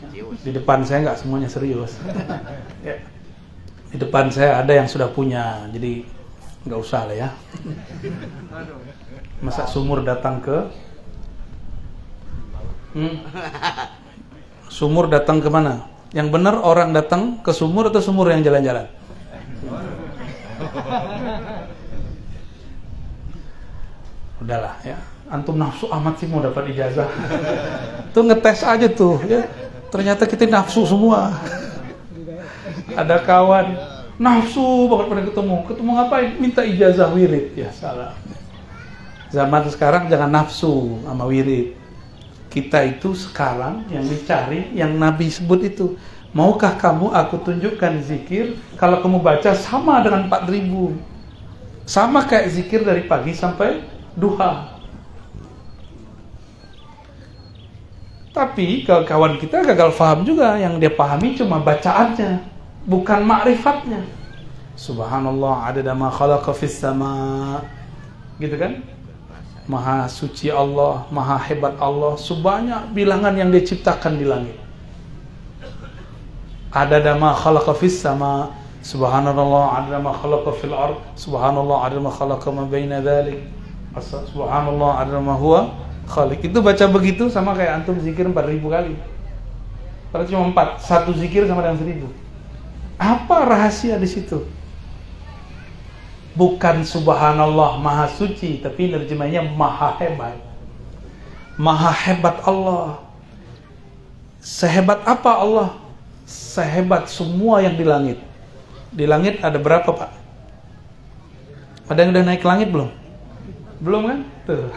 Di depan saya nggak semuanya serius. Ya. Di depan saya ada yang sudah punya, jadi nggak usah lah ya. Masa sumur datang ke sumur datang ke mana? Yang benar orang datang ke sumur atau sumur yang jalan-jalan? Udahlah ya. Antum nafsu amat sih mau dapat ijazah. Tuh ngetes aja tuh ya. Ternyata kita nafsu semua. Ada kawan nafsu banget pada ketemu ngapain? Minta ijazah wirid. Ya salah. Zaman sekarang jangan nafsu sama wirid. Kita itu sekarang yang dicari, yang Nabi sebut itu. Maukah kamu aku tunjukkan zikir kalau kamu baca sama dengan 4.000. Sama kayak zikir dari pagi sampai duha. Tapi kawan kita gagal paham juga. Yang dia pahami cuma bacaannya, bukan ma'rifatnya. Subhanallah adada ma khalaqa fis sama. Gitu kan? Maha suci Allah, maha hebat Allah, sebanyak bilangan yang dia ciptakan di langit. Adada ma khalaqa fis sama. Subhanallah adada ma khalaqa fil ard. Subhanallah adada ma khalaqa ma baina dzalik. Subhanallah adada ma huwa khaliq. Itu baca begitu sama kayak antum zikir 4.000 kali. Padahal cuma 4, satu zikir sama dengan 1.000. Apa rahasia di situ? Bukan subhanallah maha suci, tapi nerjemahnya maha hebat. Maha hebat Allah. Sehebat apa Allah? Sehebat semua yang di langit. Di langit ada berapa, Pak? Ada yang udah naik ke langit belum? Belum kan? Tuh.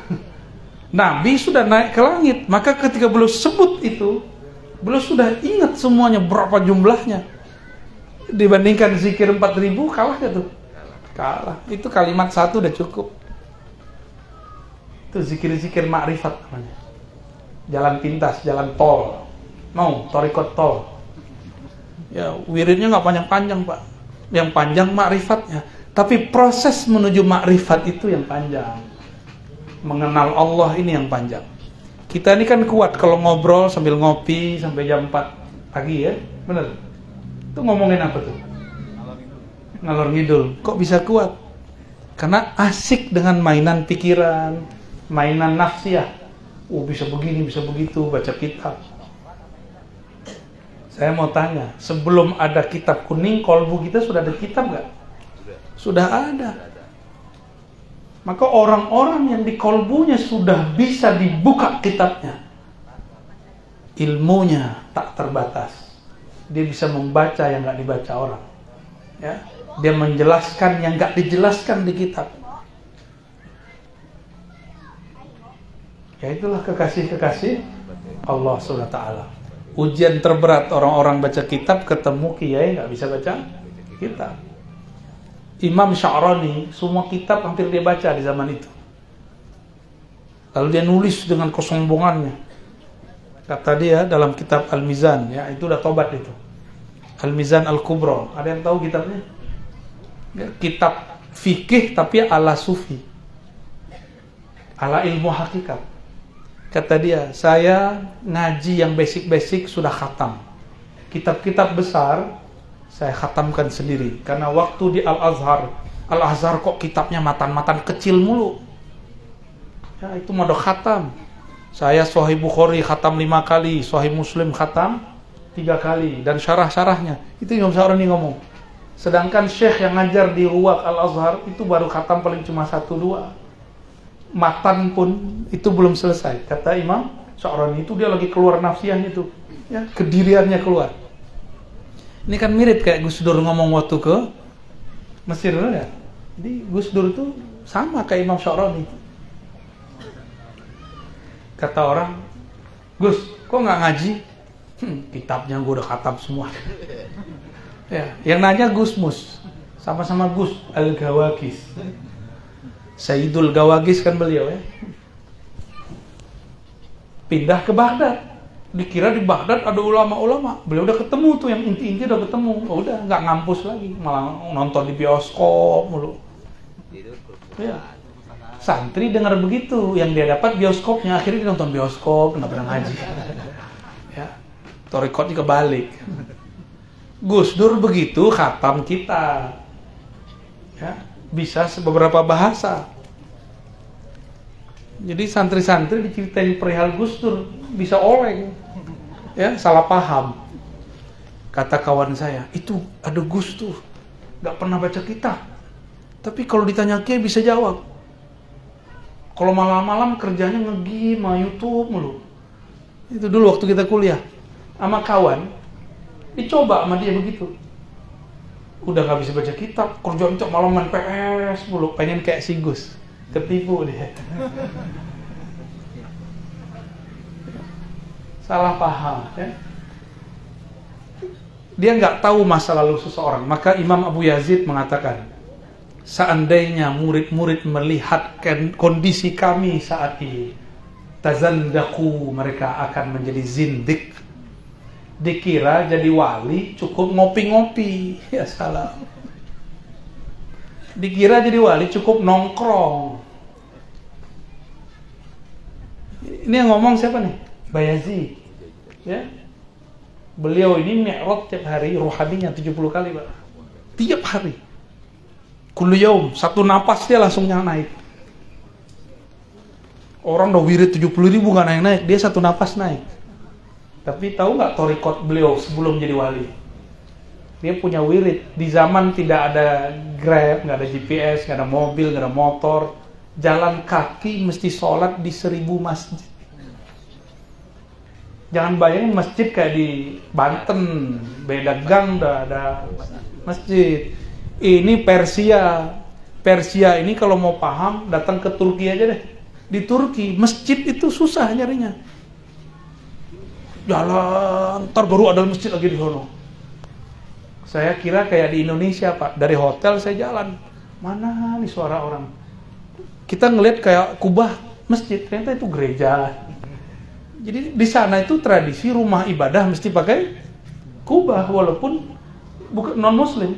Nabi sudah naik ke langit, maka ketika beliau sebut itu, beliau sudah ingat semuanya berapa jumlahnya. Dibandingkan zikir 4.000, kalah gak tuh? Kalah. Itu kalimat satu udah cukup. Itu zikir-zikir ma'rifat namanya. Jalan pintas, jalan tol. Mau thariqat tol. Ya, wiridnya nggak panjang-panjang, Pak. Yang panjang ma'rifatnya. Tapi proses menuju ma'rifat itu yang panjang. Mengenal Allah ini yang panjang. Kita ini kan kuat kalau ngobrol sambil ngopi sampai jam 4 pagi ya. Bener? Itu ngomongin apa tuh? Ngalor ngidul. Kok bisa kuat? Karena asik dengan mainan pikiran, mainan nafsiyah. Bisa begini, bisa begitu, baca kitab. Saya mau tanya, sebelum ada kitab kuning, kolbu kita sudah ada kitab nggak? Sudah ada. Maka orang-orang yang di kolbunya sudah bisa dibuka kitabnya, ilmunya tak terbatas. Dia bisa membaca yang nggak dibaca orang. Ya, dia menjelaskan yang nggak dijelaskan di kitab. Ya itulah kekasih-kekasih Allah SWT. Ujian terberat orang-orang baca kitab, ketemu kiai nggak bisa baca kitab. Imam Sya'rani semua kitab hampir dia baca di zaman itu. Lalu dia nulis dengan kesombongannya. Kata dia dalam kitab Al-Mizan, ya itu udah tobat itu. Al-Mizan Al-Kubra. Ada yang tahu kitabnya? Ya, kitab fikih tapi ala sufi. Ala ilmu hakikat. Kata dia, saya ngaji yang basic-basic sudah khatam. Kitab-kitab besar saya khatamkan sendiri. Karena waktu di Al-Azhar kok kitabnya matan-matan kecil mulu. Ya itu mode khatam. Saya Sahih Bukhari khatam 5 kali, Sahih Muslim khatam 3 kali, dan syarah-syarahnya. Itu Imam Sya'rani ngomong. Sedangkan Syekh yang ngajar di Ruwaq Al-Azhar itu baru khatam paling cuma 1-2. Matan pun itu belum selesai. Kata Imam Sya'rani itu dia lagi keluar nafsiyahnya itu, ya, kediriannya keluar. Ini kan mirip kayak Gus Dur ngomong waktu ke Mesir, ya. Jadi Gus Dur itu sama kayak Imam Sya'rani. Kata orang, Gus, kok nggak ngaji? Kitabnya gue udah khatam semua. Ya, yang nanya Gus Mus, sama-sama Gus Al-Gawagis. Sayyidul Gawagis kan beliau, ya. Pindah ke Baghdad. Dikira di Baghdad ada ulama-ulama. Beliau udah ketemu tuh, yang inti-inti udah ketemu. Oh, udah nggak ngampus lagi, malah nonton di bioskop mulu. Ya. Santri dengar begitu, yang dia dapat bioskopnya, akhirnya dia nonton bioskop, nggak pernah ngaji. Ya, torikot juga balik. Gus Dur begitu khatam kita, ya, bisa beberapa bahasa. Jadi santri-santri diceritain perihal Gus Dur bisa oleng, ya, salah paham. Kata kawan saya, itu ada Gus Dur, nggak pernah baca kitab, tapi kalau ditanya Kiai bisa jawab. Kalau malam-malam kerjanya nge-game, YouTube mulu. Itu dulu waktu kita kuliah sama kawan, dicoba sama dia begitu. Udah gak bisa baca kitab, kerjaan malam main PS mulu, pengen kayak si Gus. Ketipu dia. Salah paham, ya. Dia nggak tahu masa lalu seseorang. Maka Imam Abu Yazid mengatakan, seandainya murid-murid melihat kondisi kami saat ini, tazandaku, mereka akan menjadi zindik. Dikira jadi wali cukup ngopi-ngopi. Ya salah. Dikira jadi wali cukup nongkrong. Ini yang ngomong siapa nih? Bayazid. Ya. Beliau ini mi'raj tiap hari, ruhaninya 70 kali, Pak. Tiap hari. Kullu yaum, satu napas dia langsung naik. Orang udah wirid 70.000 gak naik-naik, dia satu napas naik. Tapi tahu nggak torikot beliau sebelum jadi wali? Dia punya wirid. Di zaman tidak ada Grab, nggak ada GPS, nggak ada mobil, nggak ada motor. Jalan kaki mesti sholat di 1000 masjid. Jangan bayangin masjid kayak di Banten, beda gang udah ada masjid. Ini Persia. Persia ini kalau mau paham datang ke Turki aja deh. Di Turki masjid itu susah nyarinya. Jalan, ntar baru ada masjid lagi di sono. Saya kira kayak di Indonesia, Pak. Dari hotel saya jalan, mana nih suara orang? Kita ngelihat kayak kubah masjid, ternyata itu gereja. Jadi di sana itu tradisi rumah ibadah mesti pakai kubah walaupun bukan non Muslim.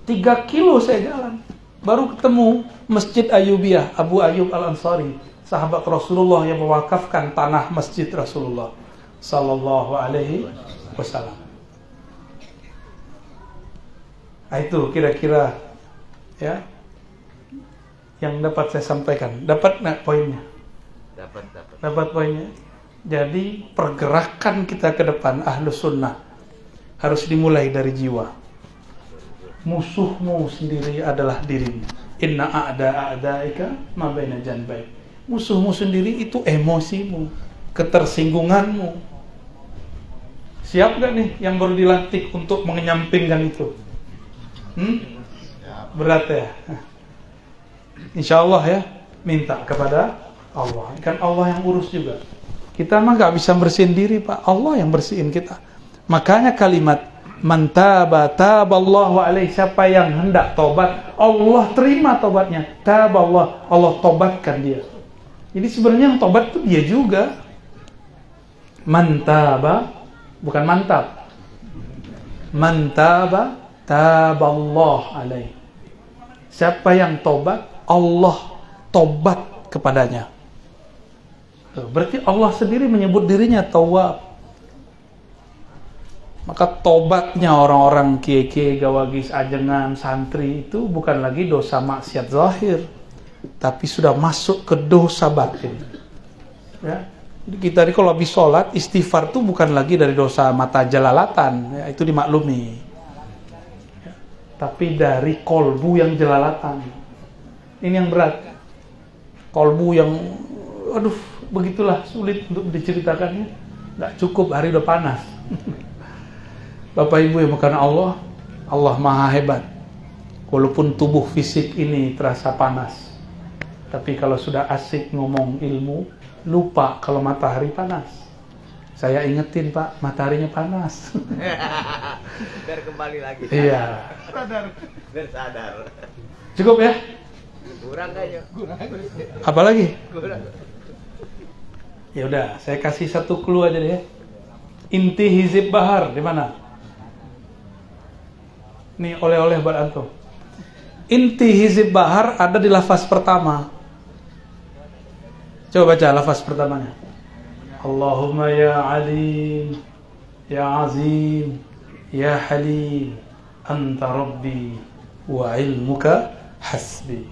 3 kilo saya jalan, baru ketemu Masjid Ayyubiyah, Abu Ayyub Al-Ansari, sahabat Rasulullah yang mewakafkan tanah masjid Rasulullah Sallallahu Alaihi Wasallam. Nah, itu kira-kira ya yang dapat saya sampaikan. Dapat nggak poinnya? Dapat poinnya. Jadi pergerakan kita ke depan Ahlus Sunnah harus dimulai dari jiwa. Musuhmu sendiri adalah dirimu. Inna a'da'ika ma baina janbai. Musuhmu sendiri itu emosimu, ketersinggunganmu. Siap gak nih yang baru dilantik untuk menyampingkan itu? Berat ya? Insya Allah ya, minta kepada Allah. Kan Allah yang urus juga. Kita mah gak bisa bersihin diri, Pak. Allah yang bersihin kita. Makanya kalimat man taba taballahu alaihi, siapa yang hendak tobat, Allah terima tobatnya. Taballah, Allah tobatkan dia. Jadi sebenarnya yang tobat itu dia juga. Man taba, bukan mantap. Man taba taballah alaihi. Siapa yang tobat, Allah tobat kepadanya. Berarti Allah sendiri menyebut dirinya tawwab. Maka tobatnya orang-orang kiai-kiai, gawagis, ajengan, santri itu bukan lagi dosa maksiat zahir, tapi sudah masuk ke dosa batin. Ya. Jadi kita ini kalau habis sholat, istighfar itu bukan lagi dari dosa mata jelalatan, ya, itu dimaklumi. Ya. Tapi dari kolbu yang jelalatan. Ini yang berat. Kolbu yang, aduh, begitulah sulit untuk diceritakannya. Nggak cukup, hari udah panas. Bapak Ibu yang bukan Allah, Allah Maha Hebat. Walaupun tubuh fisik ini terasa panas, tapi kalau sudah asik ngomong ilmu, lupa kalau matahari panas. Saya ingetin Pak, mataharinya panas. Biar kembali lagi. Iya. Biar sadar. Cukup ya? Kurang kayaknya. Apa lagi? Kurang. Ya udah, saya kasih satu clue aja deh ya. Inti Hizib Bahar di mana? Nih oleh-oleh buat antum. Inti Hizib Bahar ada di lafaz pertama. Coba baca lafaz pertamanya. Allahumma ya alim, ya azim, ya halim, anta rabbi, wa ilmuka hasbi.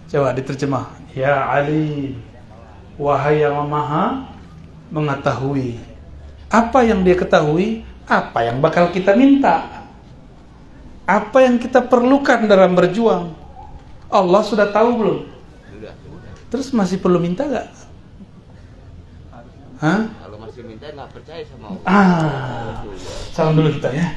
Coba diterjemah. Ya alim, wahai yang maha mengetahui. Apa yang dia ketahui, apa yang bakal kita minta, apa yang kita perlukan dalam berjuang. Allah sudah tahu belum? Sudah. Terus masih perlu minta gak? Hah? Kalau masih minta nggak percaya sama Allah. Salam dulu kita ya.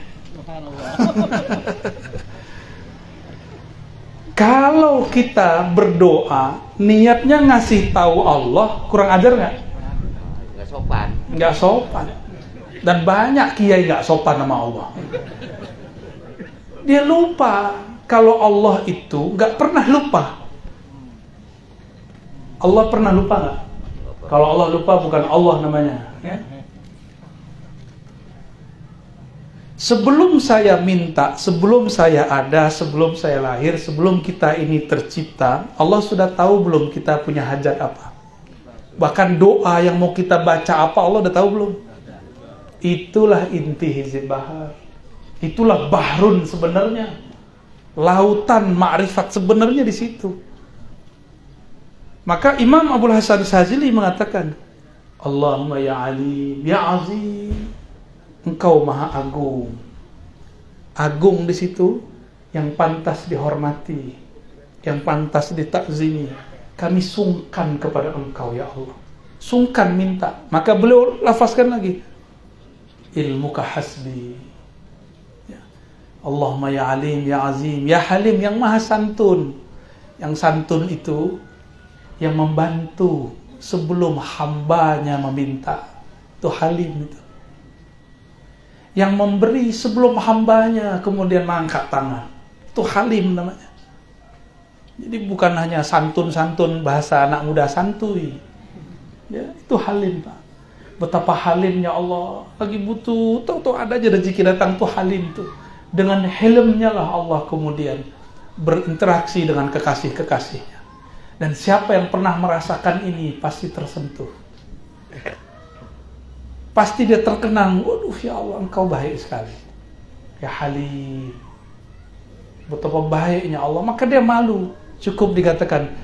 Kalau kita berdoa niatnya ngasih tahu Allah, kurang ajar nggak? Nggak sopan. Nggak sopan. Dan banyak kiai nggak sopan sama Allah. Dia lupa kalau Allah itu nggak pernah lupa. Allah pernah lupa nggak? Kalau Allah lupa bukan Allah namanya. Ya? Sebelum saya minta, sebelum saya ada, sebelum saya lahir, sebelum kita ini tercipta, Allah sudah tahu belum kita punya hajat apa? Bahkan doa yang mau kita baca apa Allah udah tahu belum? Itulah inti Hizib Bahar. Itulah bahrun sebenarnya. Lautan ma'rifat sebenarnya di situ. Maka Imam Abul Hasan Syadzili mengatakan, Allahumma ya alim, ya azim, Engkau maha agung. Agung di situ yang pantas dihormati, yang pantas ditakzimi. Kami sungkan kepada Engkau ya Allah. Sungkan minta. Maka beliau lafazkan lagi, ilmuka hasbi. Allahumma ya alim, ya azim, ya halim, yang maha santun. Yang santun itu yang membantu sebelum hambanya meminta. Itu halim itu. Yang memberi sebelum hambanya kemudian mengangkat tangan. Itu halim namanya. Jadi bukan hanya santun-santun bahasa anak muda santuy. Ya, itu halim Pak. Betapa halimnya Allah. Lagi butuh, tahu-tahu ada aja rezeki datang tuh halim tuh. Dengan helmnya lah Allah kemudian berinteraksi dengan kekasih-kekasihnya. Dan siapa yang pernah merasakan ini pasti tersentuh. Pasti dia terkenang, waduh ya Allah Engkau baik sekali. Ya Halim. Betapa baiknya Allah. Maka dia malu. Cukup dikatakan,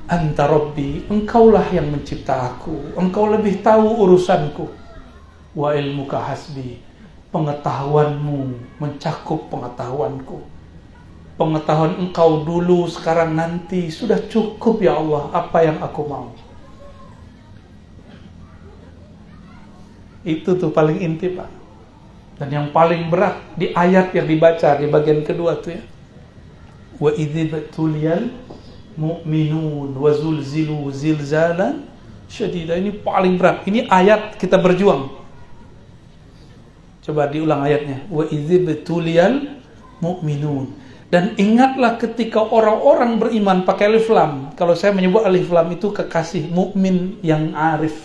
Anta Rabbi, Engkaulah yang mencipta aku. Engkau lebih tahu urusanku. Wa ilmuka hasbi. Pengetahuanmu mencakup pengetahuanku. Pengetahuan Engkau dulu, sekarang, nanti sudah cukup ya Allah apa yang aku mau. Itu tuh paling inti Pak. Dan yang paling berat di ayat yang dibaca di bagian kedua tuh ya. Wa idzibtuliyal mu'minun wa zulzilu zilzalan syadida. Ini paling berat. Ini ayat kita berjuang. Coba diulang ayatnya. Wa idzibtuliyal mu'minun. Dan ingatlah ketika orang-orang beriman pakai alif lam. Kalau saya menyebut alif lam itu kekasih mukmin yang arif.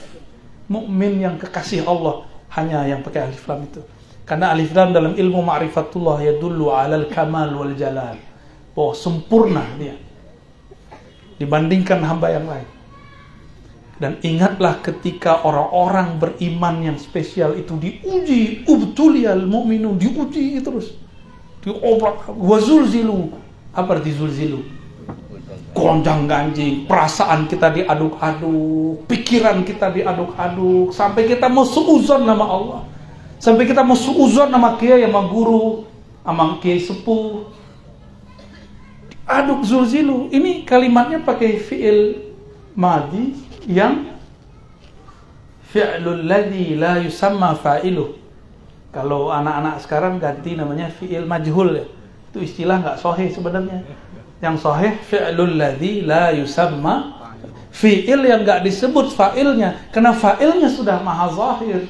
Mukmin yang kekasih Allah. Hanya yang pakai alif lam itu. Karena alif lam dalam ilmu ma'rifatullah yadullu 'alal kamal wal jalal. Bahwa sempurna dia dibandingkan hamba yang lain. Dan ingatlah ketika orang-orang beriman yang spesial itu diuji, ubtuliyal mu'minun, diuji terus. Diobrak, wazulzilu. Apa arti zulzilu? gonjang-ganjing, perasaan kita diaduk-aduk, pikiran kita diaduk-aduk, sampai kita mau suuzon nama Allah, sampai kita mau suuzon nama kiai, sama guru, sama kiai sepuh. Aduk zulzilu, ini kalimatnya pakai fi'il madhi yang fi'lul ladzi la yusamma fa'iluh. Kalau anak-anak sekarang ganti namanya fi'il majhul ya. Itu istilah nggak sahih sebenarnya. Yang sahih fi'lul ladzi la yusamma, fi'il yang nggak disebut fa'ilnya karena fa'ilnya sudah maha zahir.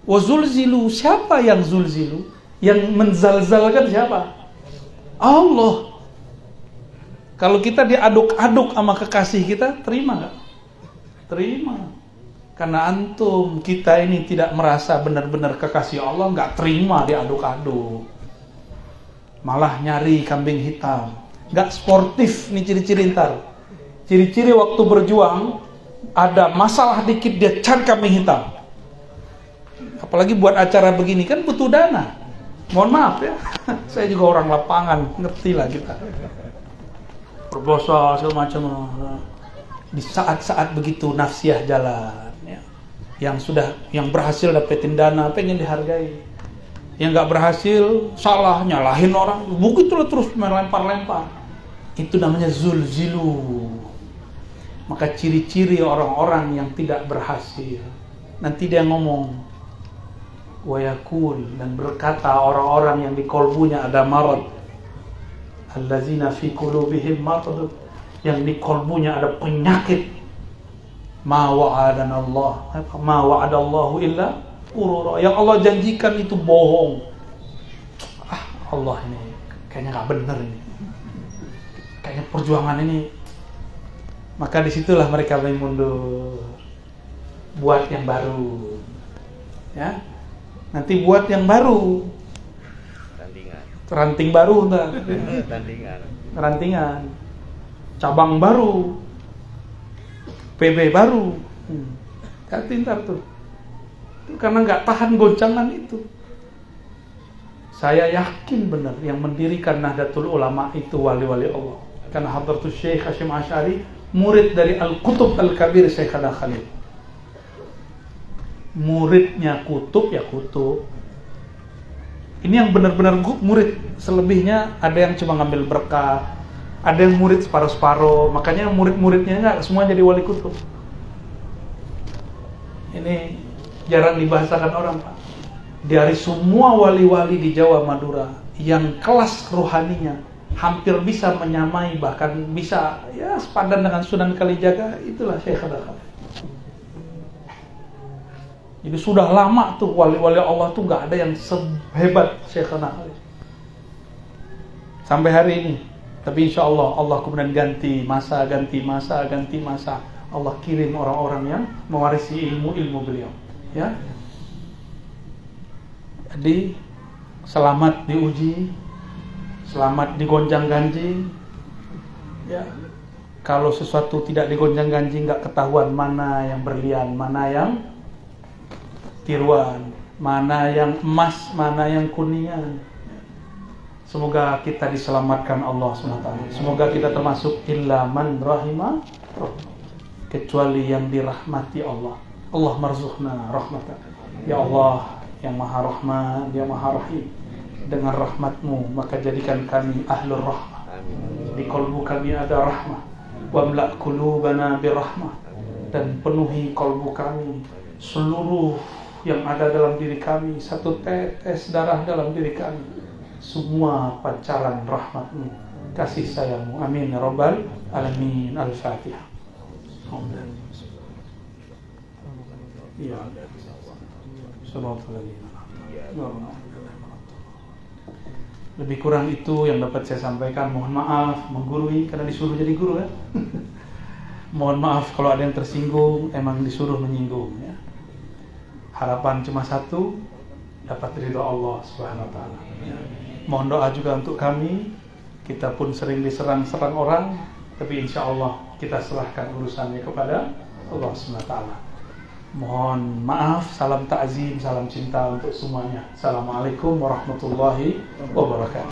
Wa zulzilu, siapa yang zulzilu? Yang menzalzalkan siapa? Allah. Kalau kita diaduk-aduk sama kekasih kita, terima nggak? Terima. Karena antum, kita ini tidak merasa benar-benar kekasih Allah, nggak terima diaduk-aduk. Malah nyari kambing hitam. Nggak sportif, nih ciri-ciri ntar. Ciri-ciri waktu berjuang, ada masalah dikit dia cari kambing hitam. Apalagi buat acara begini, kan butuh dana. Mohon maaf ya, saya juga orang lapangan, ngerti lah kita. Berbosa, segala macam. Di saat-saat begitu nafsiyah jalan. Yang berhasil dapetin dana pengen dihargai, yang nggak berhasil salah nyalahin orang, begitulah terus melempar-lempar. Itu namanya zulzilu. Maka ciri-ciri orang-orang yang tidak berhasil, nanti dia ngomong wayakul, dan berkata orang-orang yang di kolbunya ada marad, allazina fi qulubihim marad, yang di kolbunya ada penyakit. Ma wa'adana Allah, ma wa'adallahu illa ghurura. Yang Allah janjikan itu bohong. Allah ini kayaknya nggak benar ini. Kayaknya perjuangan ini. Maka disitulah mereka mundur. Buat yang baru. Ya. Nanti buat yang baru. Ranting baru entar. Rantingan. Cabang baru. PB baru, hati ntar tuh. Itu karena nggak tahan goncangan itu. Saya yakin benar yang mendirikan Nahdlatul Ulama itu wali-wali Allah. Karena Hadratus Syekh Hasyim Asy'ari murid dari Al-Qutub Al-Kabir Syekh Khada Khalil. Muridnya kutub ya kutub. Ini yang benar-benar murid. Selebihnya ada yang cuma ngambil berkah. Ada yang murid separuh-separuh, makanya murid-muridnya nggak semua jadi wali kutub. Ini jarang dibahasakan orang, Pak. Dari semua wali-wali di Jawa Madura, yang kelas rohaninya hampir bisa menyamai, bahkan bisa ya sepadan dengan Sunan Kalijaga, itulah Syekh Khada Khalil. Jadi sudah lama tuh wali-wali Allah tuh nggak ada yang sehebat Syekh Khada Khalil. Sampai hari ini. Tapi insya Allah, Allah kemudian ganti masa. Allah kirim orang-orang yang mewarisi ilmu-ilmu beliau. Ya. Jadi selamat diuji, selamat digonjang-ganjing. Ya. Kalau sesuatu tidak digonjang-ganjing, nggak ketahuan mana yang berlian, mana yang tiruan, mana yang emas, mana yang kuningan. Semoga kita diselamatkan Allah SWT. Semoga kita termasuk illa man rahimah, kecuali yang dirahmati Allah. Allah marzuqna rahmatan. Ya Allah yang maha rahman, yang maha rahim, dengan rahmatmu maka jadikan kami ahlur rahmah. Di kolbu kami ada rahmah. Wamla' qulubana birahmah, dan penuhi kolbu kami, seluruh yang ada dalam diri kami, satu tetes darah dalam diri kami, semua pancaran rahmatmu, kasih sayangmu. Amin ya rabbal alamin. Al-Fatihah. Ya. Lebih kurang itu yang dapat saya sampaikan. Mohon maaf menggurui karena disuruh jadi guru ya. Mohon maaf kalau ada yang tersinggung, emang disuruh menyinggung ya. Harapan cuma satu, dapat ridha Allah Subhanahu wa taala. Mohon doa juga untuk kami. Kita pun sering diserang-serang orang, tapi insya Allah kita serahkan urusannya kepada Allah SWT. Mohon maaf, salam takzim, salam cinta untuk semuanya. Assalamualaikum warahmatullahi wabarakatuh.